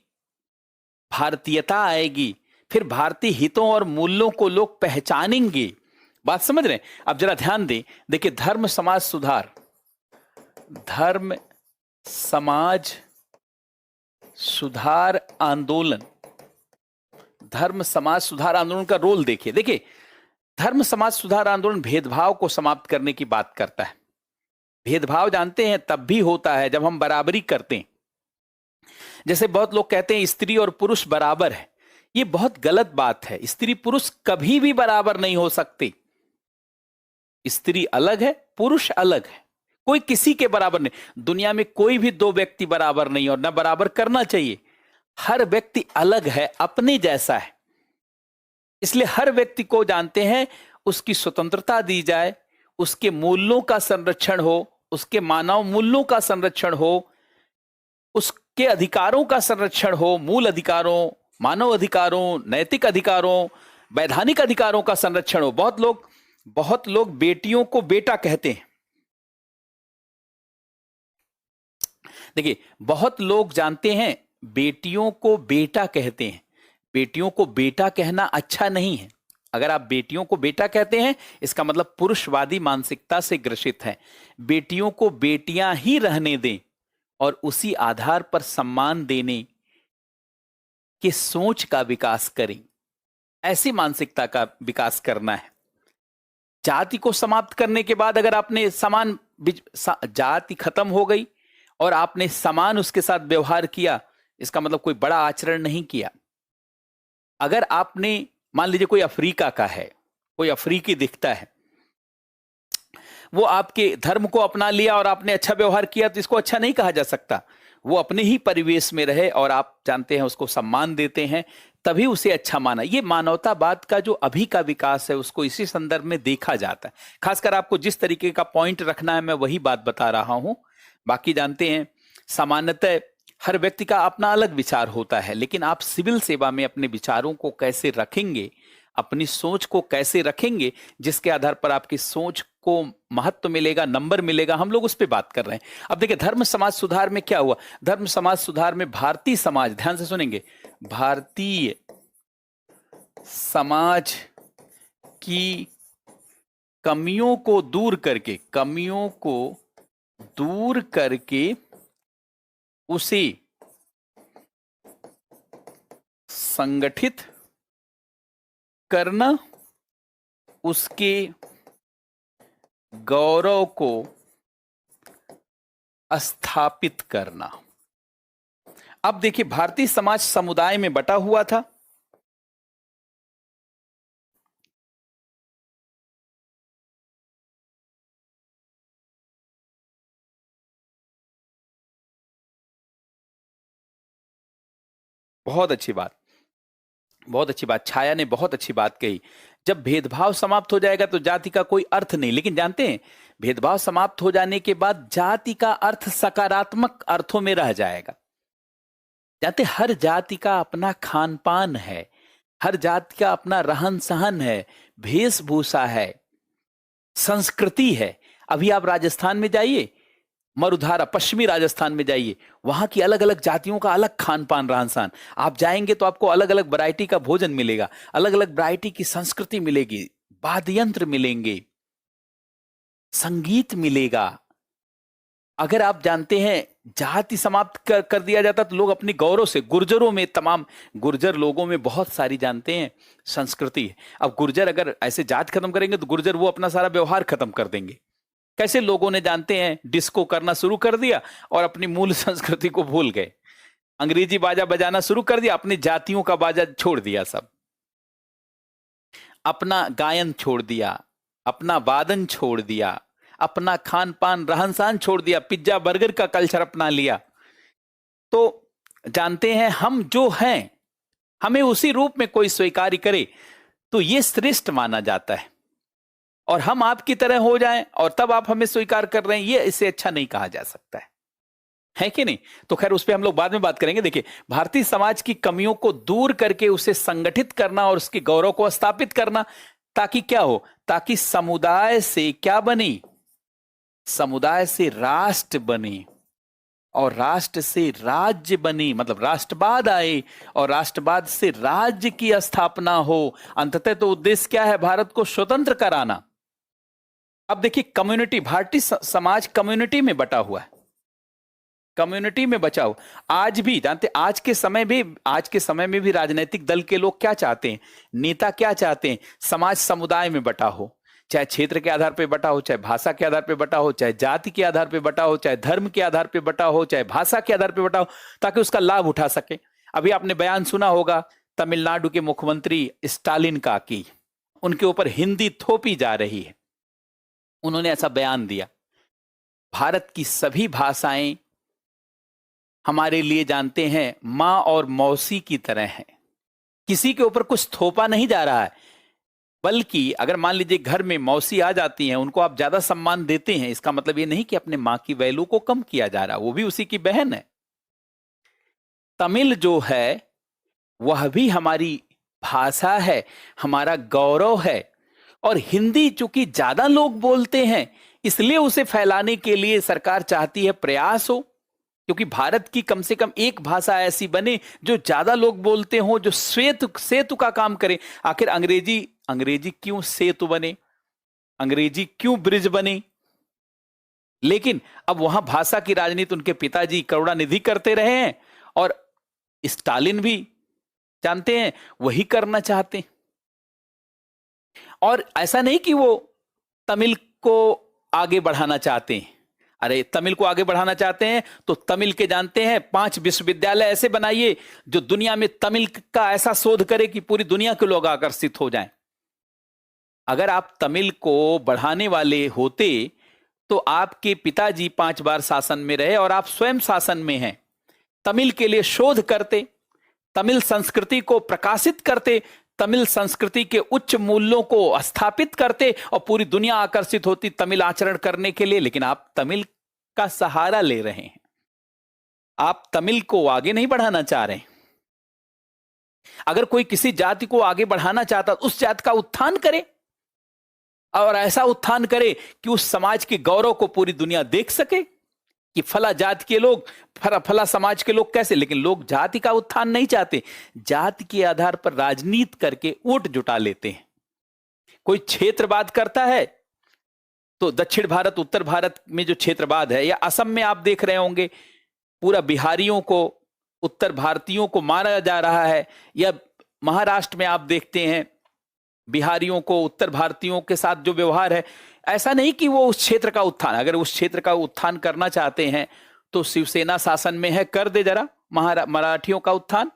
भारतीयता आएगी, फिर भारतीय हितों और मूल्यों को लोग पहचानेंगे। बात समझ रहे हैं? अब जरा ध्यान दें, देखिए धर्म समाज सुधार, धर्म समाज सुधार आंदोलन, धर्म समाज सुधार आंदोलन का रोल देखिए। देखिए धर्म समाज सुधार आंदोलन भेदभाव को समाप्त करने की बात करता है। भेदभाव जानते हैं तब भी होता है जब हम बराबरी करते हैं। जैसे बहुत लोग कहते हैं स्त्री और पुरुष बराबर है, ये बहुत गलत बात है। स्त्री पुरुष कभी भी बराबर नहीं हो सकते। स्त्री अलग है, पुरुष अलग है, कोई किसी के बराबर नहीं। दुनिया में कोई भी दो व्यक्ति बराबर नहीं और ना बराबर करना चाहिए। हर व्यक्ति अलग है, अपने जैसा है। इसलिए हर व्यक्ति को जानते हैं उसकी स्वतंत्रता दी जाए, उसके मूल्यों का संरक्षण हो, उसके मानव मूल्यों का संरक्षण हो, उसके अधिकारों का संरक्षण हो, मूल अधिकारों, मानव अधिकारों, नैतिक अधिकारों, वैधानिक अधिकारों का संरक्षण हो। बहुत लोग बेटियों को बेटा कहते हैं। देखिए बहुत लोग जानते हैं बेटियों को बेटा कहते हैं। बेटियों को बेटा कहना अच्छा नहीं है। अगर आप बेटियों को बेटा कहते हैं इसका मतलब पुरुषवादी मानसिकता से ग्रसित है। बेटियों को बेटियां ही रहने दें और उसी आधार पर सम्मान देने की सोच का विकास करें, ऐसी मानसिकता का विकास करना है। जाति को समाप्त करने के बाद अगर आपने समान, जाति खत्म हो गई और आपने समान उसके साथ व्यवहार किया, इसका मतलब कोई बड़ा आचरण नहीं किया। अगर आपने मान लीजिए कोई अफ्रीका का है, कोई अफ्रीकी दिखता है, वो आपके धर्म को अपना लिया और आपने अच्छा व्यवहार किया, तो इसको अच्छा नहीं कहा जा सकता। वो अपने ही परिवेश में रहे और आप जानते हैं उसको सम्मान देते हैं, तभी उसे अच्छा माना। ये मानवतावाद का जो अभी का विकास है उसको इसी संदर्भ में देखा जाता है। खासकर आपको जिस तरीके का पॉइंट रखना है मैं वही बात बता रहा हूं। बाकी जानते हैं सामान्यतः हर व्यक्ति का अपना अलग विचार होता है, लेकिन आप सिविल सेवा में अपने विचारों को कैसे रखेंगे, अपनी सोच को कैसे रखेंगे, जिसके आधार पर आपकी सोच को महत्व मिलेगा, नंबर मिलेगा, हम लोग उस पर बात कर रहे हैं। अब देखिए धर्म समाज सुधार में क्या हुआ। धर्म समाज सुधार में भारतीय समाज, ध्यान से सुनेंगे, भारतीय समाज की कमियों को दूर करके उसे संगठित करना, उसके गौरव को स्थापित करना। अब देखिए भारतीय समाज समुदाय में बटा हुआ था। बहुत अच्छी बात, बहुत अच्छी बात, छाया ने बहुत अच्छी बात कही। जब भेदभाव समाप्त हो जाएगा तो जाति का कोई अर्थ नहीं। लेकिन जानते हैं भेदभाव समाप्त हो जाने के बाद जाति का अर्थ सकारात्मक अर्थों में रह जाएगा। जानते हर जाति का अपना खान पान है, हर जाति का अपना रहन सहन है, वेशभूषा है, संस्कृति है। अभी आप राजस्थान में जाइए, मरुधारा पश्चिमी राजस्थान में जाइए, वहां की अलग अलग जातियों का अलग खान पान रहन सहन। आप जाएंगे तो आपको अलग अलग वैरायटी का भोजन मिलेगा, अलग अलग वैरायटी की संस्कृति मिलेगी, वाद्य यंत्र मिलेंगे, संगीत मिलेगा। अगर आप जानते हैं जाति समाप्त कर दिया जाता तो लोग अपनी गौरव से, गुर्जरों में, तमाम गुर्जर लोगों में बहुत सारी जानते हैं संस्कृति है। अब गुर्जर अगर ऐसे जाति खत्म करेंगे तो गुर्जर वो अपना सारा व्यवहार खत्म कर देंगे। कैसे लोगों ने जानते हैं डिस्को करना शुरू कर दिया और अपनी मूल संस्कृति को भूल गए, अंग्रेजी बाजा बजाना शुरू कर दिया, अपनी जातियों का बाजा छोड़ दिया, सब अपना गायन छोड़ दिया, अपना वादन छोड़ दिया, अपना खान पान रहन सहन छोड़ दिया, पिज्जा बर्गर का कल्चर अपना लिया। तो जानते हैं हम जो हैं, हमें उसी रूप में कोई स्वीकार करे तो ये श्रेष्ठ माना जाता है। और हम आपकी तरह हो जाएं और तब आप हमें स्वीकार कर रहे हैं, ये इससे अच्छा नहीं कहा जा सकता है। है कि नहीं? तो खैर उस पे हम लोग बाद में बात करेंगे। देखिए, भारतीय समाज की कमियों को दूर करके उसे संगठित करना और उसके गौरव को स्थापित करना, ताकि क्या हो, ताकि समुदाय से क्या बने, समुदाय से राष्ट्र बने और राष्ट्र से राज्य बने, मतलब राष्ट्रवाद आए और राष्ट्रवाद से राज्य की स्थापना हो। अंततः तो उद्देश्य क्या है, भारत को स्वतंत्र कराना। अब देखिए, कम्युनिटी, भारतीय समाज कम्युनिटी में बटा हुआ है, कम्युनिटी में बचाओ। आज भी जानते, आज के समय में भी राजनीतिक दल के लोग क्या चाहते हैं, नेता क्या चाहते हैं, समाज समुदाय में बटा हो, चाहे क्षेत्र के आधार पर बटा हो, चाहे भाषा के आधार पर बटा हो, चाहे जाति के आधार पर बटा हो, चाहे धर्म के आधार पर बटा हो, चाहे भाषा के आधार पर बटा हो, ताकि उसका लाभ उठा सके। अभी आपने बयान सुना होगा तमिलनाडु के मुख्यमंत्री स्टालिन का, की उनके ऊपर हिंदी थोपी जा रही है। उन्होंने ऐसा बयान दिया, भारत की सभी भाषाएं हमारे लिए जानते हैं मां और मौसी की तरह है, किसी के ऊपर कुछ थोपा नहीं जा रहा है, बल्कि अगर मान लीजिए घर में मौसी आ जाती हैं, उनको आप ज्यादा सम्मान देते हैं, इसका मतलब ये नहीं कि अपने मां की वैल्यू को कम किया जा रहा, वो भी उसी की बहन है। तमिल जो है वह भी हमारी भाषा है, हमारा गौरव है, और हिंदी चूंकि ज्यादा लोग बोलते हैं इसलिए उसे फैलाने के लिए सरकार चाहती है प्रयास हो, क्योंकि भारत की कम से कम एक भाषा ऐसी बने जो ज्यादा लोग बोलते हो, जो सेतु का काम करे। आखिर अंग्रेजी क्यों सेतु बने, अंग्रेजी क्यों ब्रिज बने? लेकिन अब वहां भाषा की राजनीति उनके पिताजी करुणानिधि करते रहे हैं और स्टालिन भी जानते हैं वही करना चाहते हैं। और ऐसा नहीं कि वो तमिल को आगे बढ़ाना चाहते हैं, अरे तमिल को आगे बढ़ाना चाहते हैं तो तमिल के जानते हैं 5 विश्वविद्यालय ऐसे बनाइए जो दुनिया में तमिल का ऐसा शोध करे कि पूरी दुनिया के लोग आकर्षित हो जाएं। अगर आप तमिल को बढ़ाने वाले होते तो आपके पिताजी 5 बार शासन में रहे और आप स्वयं शासन में हैं, तमिल के लिए शोध करते, तमिल संस्कृति को प्रकाशित करते, तमिल संस्कृति के उच्च मूल्यों को स्थापित करते और पूरी दुनिया आकर्षित होती तमिल आचरण करने के लिए। लेकिन आप तमिल का सहारा ले रहे हैं, आप तमिल को आगे नहीं बढ़ाना चाह रहे हैं। अगर कोई किसी जाति को आगे बढ़ाना चाहता उस जाति का उत्थान करे और ऐसा उत्थान करे कि उस समाज के गौरव को पूरी दुनिया देख सके कि फला जाति के लोग, फला समाज के लोग कैसे। लेकिन लोग जाति का उत्थान नहीं चाहते, जाति के आधार पर राजनीति करके वोट जुटा लेते हैं। कोई क्षेत्रवाद करता है तो दक्षिण भारत उत्तर भारत में जो क्षेत्रवाद है, या असम में आप देख रहे होंगे पूरा बिहारियों को उत्तर भारतीयों को मारा जा रहा है, या महाराष्ट्र में आप देखते हैं बिहारियों को उत्तर भारतीयों के साथ जो व्यवहार है। ऐसा नहीं कि वो उस क्षेत्र का उत्थान, अगर उस क्षेत्र का उत्थान करना चाहते हैं तो शिवसेना शासन में है, कर दे जरा मराठियों का उत्थान।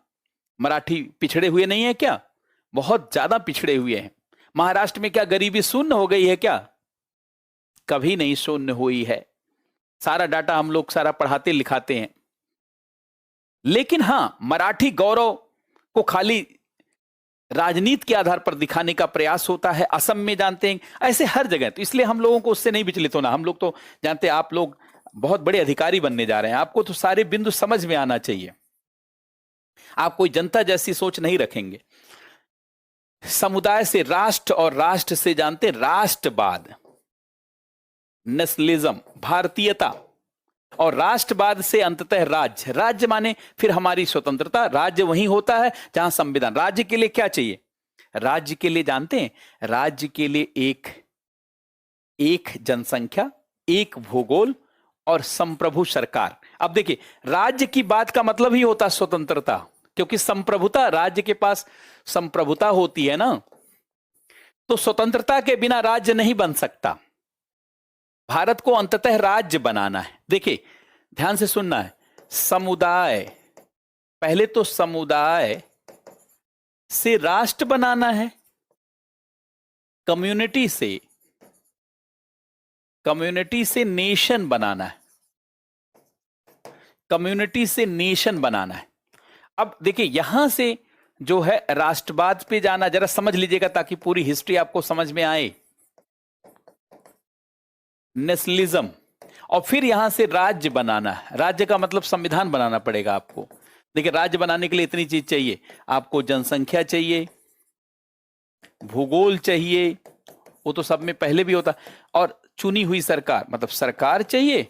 मराठी पिछड़े हुए नहीं है क्या? बहुत ज्यादा पिछड़े हुए हैं। महाराष्ट्र में क्या गरीबी शून्य हो गई है क्या? कभी नहीं शून्य हुई है। सारा डाटा हम लोग सारा पढ़ाते लिखाते हैं। लेकिन हां, मराठी गौरव को खाली राजनीति के आधार पर दिखाने का प्रयास होता है। असम में जानते हैं, ऐसे हर जगह। तो इसलिए हम लोगों को उससे नहीं विचलित होना। हम लोग तो जानते हैं आप लोग बहुत बड़े अधिकारी बनने जा रहे हैं, आपको तो सारे बिंदु समझ में आना चाहिए। आप कोई जनता जैसी सोच नहीं रखेंगे। समुदाय से राष्ट्र और राष्ट्र से जानते राष्ट्रवाद, नेशनलिज्म, भारतीयता, और राष्ट्रवाद से अंततः राज्य। राज्य माने फिर हमारी स्वतंत्रता। राज्य वही होता है जहां संविधान। राज्य के लिए क्या चाहिए? राज्य के लिए जानते हैं, राज्य के लिए एक जनसंख्या, एक भूगोल और संप्रभु सरकार। अब देखिए, राज्य की बात का मतलब ही होता स्वतंत्रता, क्योंकि संप्रभुता, राज्य के पास संप्रभुता होती है ना, तो स्वतंत्रता के बिना राज्य नहीं बन सकता। भारत को अंततः राज्य बनाना है। देखिए ध्यान से सुनना है। समुदाय, पहले तो समुदाय से राष्ट्र बनाना है, कम्युनिटी से नेशन बनाना है, कम्युनिटी से नेशन बनाना है। अब देखिए यहां से जो है राष्ट्रवाद पे जाना, जरा समझ लीजिएगा ताकि पूरी हिस्ट्री आपको समझ में आए। नेशनलिज्म और फिर यहां से राज्य बनाना है। राज्य का मतलब संविधान बनाना पड़ेगा आपको। देखिए, राज्य बनाने के लिए इतनी चीज चाहिए, आपको जनसंख्या चाहिए, भूगोल चाहिए, वो तो सब में पहले भी होता, और चुनी हुई सरकार, मतलब सरकार चाहिए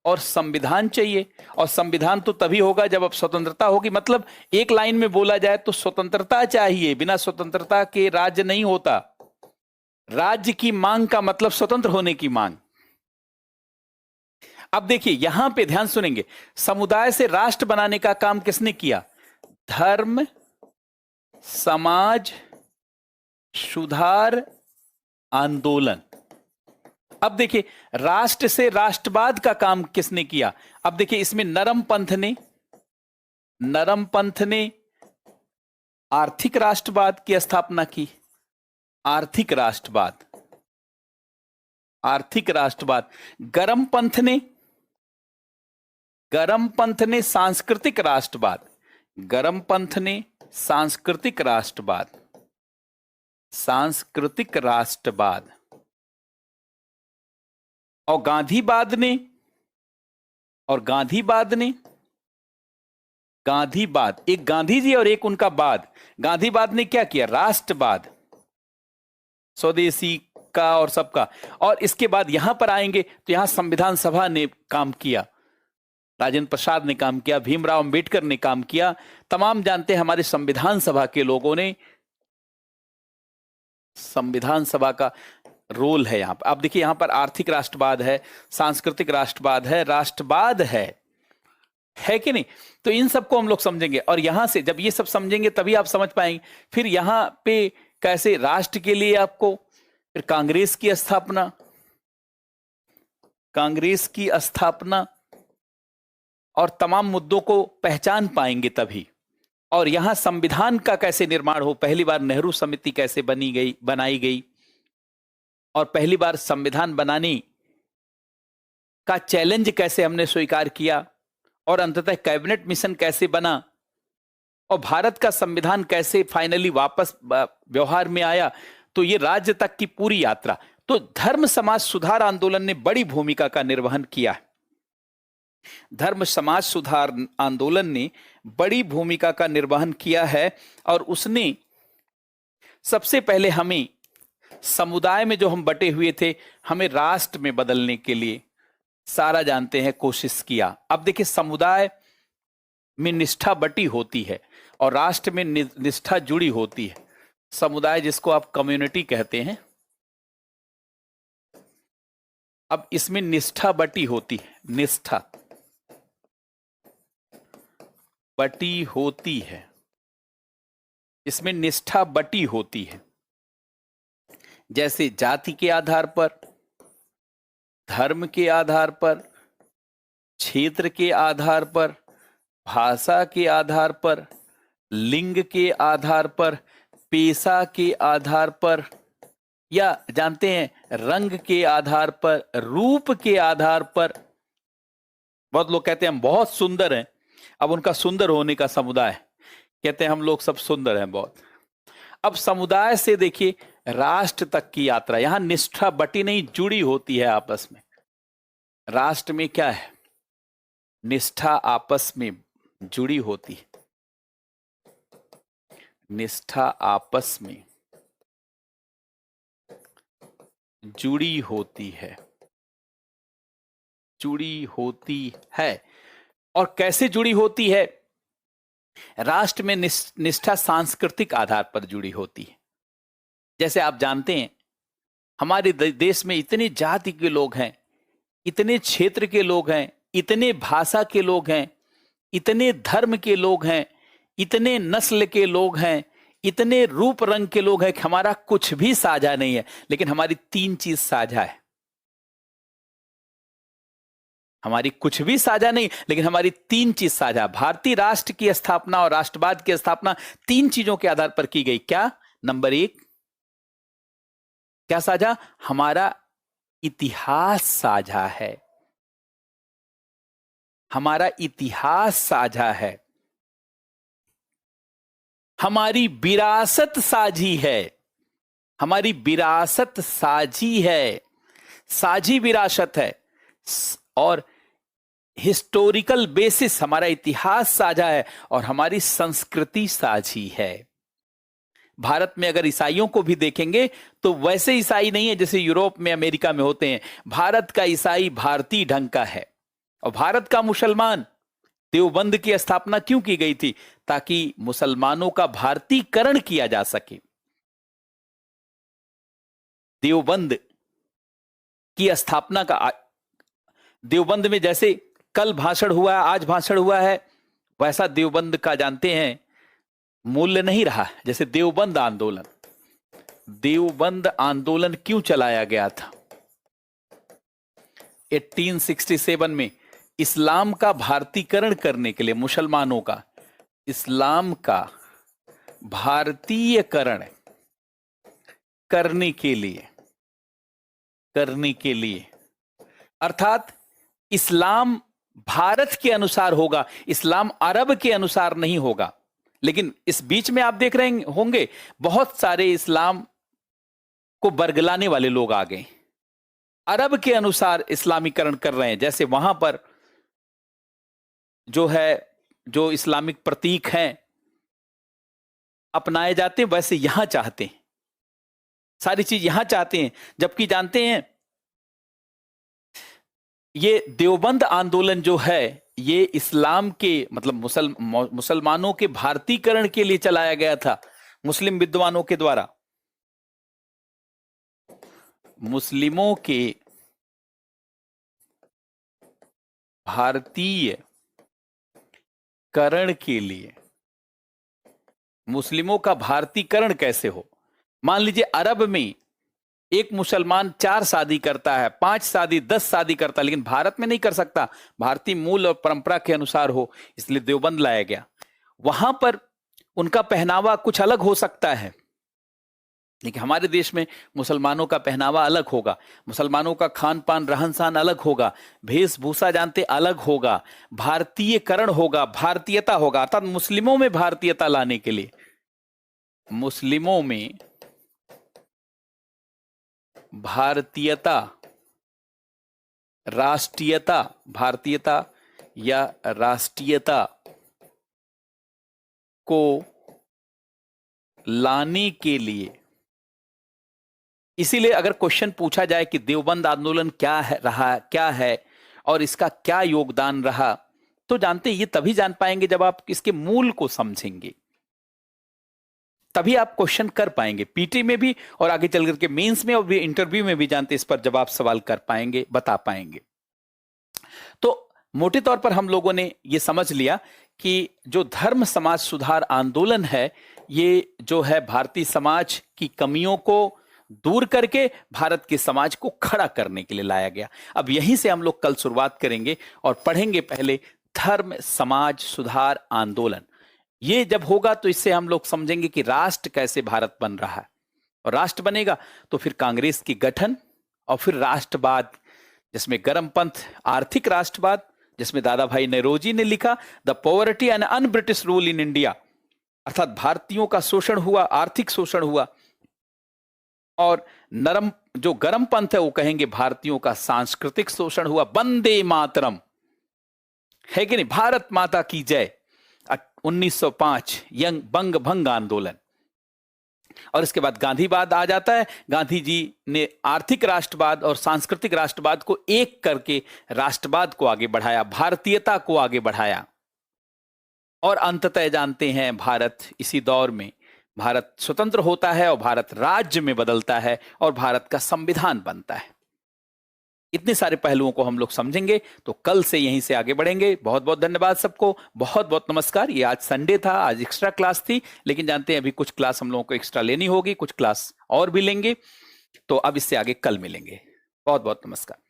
और संविधान चाहिए। और संविधान तो तभी होगा जब अब स्वतंत्रता होगी। मतलब एक लाइन में बोला जाए तो स्वतंत्रता चाहिए, बिना स्वतंत्रता के राज्य नहीं होता। राज्य की मांग का मतलब स्वतंत्र होने की मांग। अब देखिए, यहां पे ध्यान सुनेंगे, समुदाय से राष्ट्र बनाने का काम किसने किया? धर्म समाज सुधार आंदोलन। अब देखिए, राष्ट्र से राष्ट्रवाद का काम किसने किया? अब देखिए, इसमें नरम पंथ ने आर्थिक राष्ट्रवाद की स्थापना की। आर्थिक राष्ट्रवाद। गरम पंथ ने सांस्कृतिक राष्ट्रवाद। और गांधीवाद एक गांधी जी और एक उनका बाद। गांधीवाद ने क्या किया? राष्ट्रवाद, स्वदेशी का और सबका। और इसके बाद यहां पर आएंगे तो यहां संविधान सभा ने काम किया, राजेंद्र प्रसाद ने काम किया, भीमराव अंबेडकर ने काम किया। तमाम जानते हैं हमारे संविधान सभा के लोगों ने। संविधान सभा का रोल है यहां पर। अब देखिए, यहां पर आर्थिक राष्ट्रवाद है, सांस्कृतिक राष्ट्रवाद है कि नहीं? तो इन सबको हम लोग समझेंगे, और यहां से जब ये सब समझेंगे तभी आप समझ पाएंगे। फिर यहां पे कैसे राष्ट्र के लिए आपको फिर कांग्रेस की स्थापना और तमाम मुद्दों को पहचान पाएंगे तभी। और यहां संविधान का कैसे निर्माण हो, पहली बार नेहरू समिति कैसे बनाई गई, और पहली बार संविधान बनाने का चैलेंज कैसे हमने स्वीकार किया, और अंततः कैबिनेट मिशन कैसे बना, और भारत का संविधान कैसे फाइनली वापस व्यवहार में आया। तो ये राज्य तक की पूरी यात्रा। तो धर्म समाज सुधार आंदोलन ने बड़ी भूमिका का निर्वहन किया। धर्म समाज सुधार आंदोलन ने बड़ी भूमिका का निर्वहन किया है, और उसने सबसे पहले हमें समुदाय में जो हम बटे हुए थे, हमें राष्ट्र में बदलने के लिए सारा जानते हैं कोशिश किया। अब देखिए, समुदाय में निष्ठा बटी होती है और राष्ट्र में निष्ठा जुड़ी होती है। समुदाय जिसको आप कम्युनिटी कहते हैं, अब इसमें निष्ठा बटी होती है, निष्ठा बटी होती है, इसमें निष्ठा बटी होती है। जैसे जाति के आधार पर, धर्म के आधार पर, क्षेत्र के आधार पर, भाषा के आधार पर, लिंग के आधार पर, पेशा के आधार पर, या जानते हैं रंग के आधार पर, रूप के आधार पर। बहुत लोग कहते हैं हम बहुत सुंदर हैं, अब उनका सुंदर होने का समुदाय, कहते हैं हम लोग सब सुंदर हैं बहुत। अब समुदाय से देखिए राष्ट्र तक की यात्रा, यहां निष्ठा बटी नहीं, जुड़ी होती है आपस में। राष्ट्र में क्या है? निष्ठा आपस में जुड़ी होती है, निष्ठा आपस में जुड़ी होती है, जुड़ी होती है। और कैसे जुड़ी होती है? राष्ट्र में निष्ठा सांस्कृतिक आधार पर जुड़ी होती है। जैसे आप जानते हैं हमारे देश में इतने जाति के लोग हैं, इतने क्षेत्र के लोग हैं, इतने भाषा के लोग हैं, इतने धर्म के लोग हैं, इतने नस्ल के लोग हैं, इतने रूप रंग के लोग हैं कि हमारा कुछ भी साझा नहीं है, लेकिन हमारी तीन चीज साझा है। हमारी कुछ भी साझा नहीं, लेकिन हमारी तीन चीज साझा। भारतीय राष्ट्र की स्थापना और राष्ट्रवाद की स्थापना तीन चीजों के आधार पर की गई। क्या? नंबर एक, क्या साझा? हमारा इतिहास साझा है, हमारा इतिहास साझा है, हमारी विरासत साझी है, हमारी विरासत साझी है, साझी विरासत है। और हिस्टोरिकल बेसिस, हमारा इतिहास साझा है और हमारी संस्कृति साझी है। भारत में अगर ईसाइयों को भी देखेंगे तो वैसे ईसाई नहीं है जैसे यूरोप में, अमेरिका में होते हैं। भारत का ईसाई भारतीय ढंग का है। और भारत का मुसलमान, देवबंद की स्थापना क्यों की गई थी? ताकि मुसलमानों का भारतीयकरण किया जा सके। देवबंद की स्थापना का, देवबंद में जैसे कल भाषण हुआ है, आज भाषण हुआ है, वैसा देवबंद का जानते हैं मूल्य नहीं रहा। जैसे देवबंद आंदोलन, देवबंद आंदोलन क्यों चलाया गया था? 1867 में इस्लाम का भारतीकरण करने के लिए, मुसलमानों का इस्लाम का भारतीयकरण करने के लिए अर्थात इस्लाम भारत के अनुसार होगा, इस्लाम अरब के अनुसार नहीं होगा। लेकिन इस बीच में आप देख रहे होंगे बहुत सारे इस्लाम को बरगलाने वाले लोग आ गए, अरब के अनुसार इस्लामीकरण कर रहे हैं। जैसे वहां पर जो इस्लामिक प्रतीक हैं अपनाए जाते हैं, वैसे यहां चाहते हैं, सारी चीज यहां चाहते हैं। जबकि जानते हैं ये देवबंद आंदोलन जो है ये इस्लाम के मतलब मुसलमानों के भारतीकरण के लिए चलाया गया था, मुस्लिम विद्वानों के द्वारा। मुस्लिमों के भारतीय करण के लिए, मुस्लिमों का भारतीकरण कैसे हो? मान लीजिए अरब में एक मुसलमान 4 शादी करता है, 5 शादी, 10 शादी करता है, लेकिन भारत में नहीं कर सकता, भारतीय मूल और परंपरा के अनुसार हो, इसलिए देवबंद लाया गया। वहां पर उनका पहनावा कुछ अलग हो सकता है, लेकिन हमारे देश में मुसलमानों का पहनावा अलग होगा, मुसलमानों का खान पान रहन सहन अलग होगा, वेशभूषा जानते अलग होगा, भारतीयकरण होगा, भारतीयता होगा। अर्थात मुस्लिमों में भारतीयता लाने के लिए, मुस्लिमों में भारतीयता, राष्ट्रीयता, भारतीयता या राष्ट्रीयता को लाने के लिए, इसीलिए अगर क्वेश्चन पूछा जाए कि देवबंद आंदोलन क्या है और इसका क्या योगदान रहा, तो जानते ये तभी जान पाएंगे जब आप इसके मूल को समझेंगे, तभी आप क्वेश्चन कर पाएंगे। पीटी में भी और आगे चल करके मेंस में और भी इंटरव्यू में भी जानते इस पर जवाब सवाल कर पाएंगे, बता पाएंगे। तो मोटे तौर पर हम लोगों ने ये समझ लिया कि जो धर्म समाज सुधार आंदोलन है, ये जो है भारतीय समाज की कमियों को दूर करके भारत के समाज को खड़ा करने के लिए लाया गया। अब यहीं से हम लोग कल शुरुआत करेंगे और पढ़ेंगे पहले धर्म समाज सुधार आंदोलन। ये जब होगा तो इससे हम लोग समझेंगे कि राष्ट्र कैसे भारत बन रहा है, और राष्ट्र बनेगा तो फिर कांग्रेस की गठन और फिर राष्ट्रवाद, जिसमें गरमपंथ आर्थिक राष्ट्रवाद, जिसमें दादा भाई नौरोजी ने लिखा the poverty and un British rule in India, अर्थात भारतीयों का शोषण हुआ, आर्थिक शोषण हुआ। और नरम जो गरमपंथ है वो कहेंगे भारतीयों का सांस्कृतिक शोषण हुआ। वंदे मातरम है कि नहीं, भारत माता की जय, 1905 यंग बंग भंग आंदोलन। और इसके बाद गांधीवाद आ जाता है। गांधी जी ने आर्थिक राष्ट्रवाद और सांस्कृतिक राष्ट्रवाद को एक करके राष्ट्रवाद को आगे बढ़ाया, भारतीयता को आगे बढ़ाया। और अंततः जानते हैं भारत इसी दौर में भारत स्वतंत्र होता है और भारत राज्य में बदलता है और भारत का संविधान बनता है। इतने सारे पहलुओं को हम लोग समझेंगे, तो कल से यहीं से आगे बढ़ेंगे। बहुत बहुत धन्यवाद सबको, बहुत बहुत नमस्कार। ये आज संडे था, आज एक्स्ट्रा क्लास थी, लेकिन जानते हैं अभी कुछ क्लास हम लोगों को एक्स्ट्रा लेनी होगी, कुछ क्लास और भी लेंगे। तो अब इससे आगे कल मिलेंगे। बहुत बहुत नमस्कार।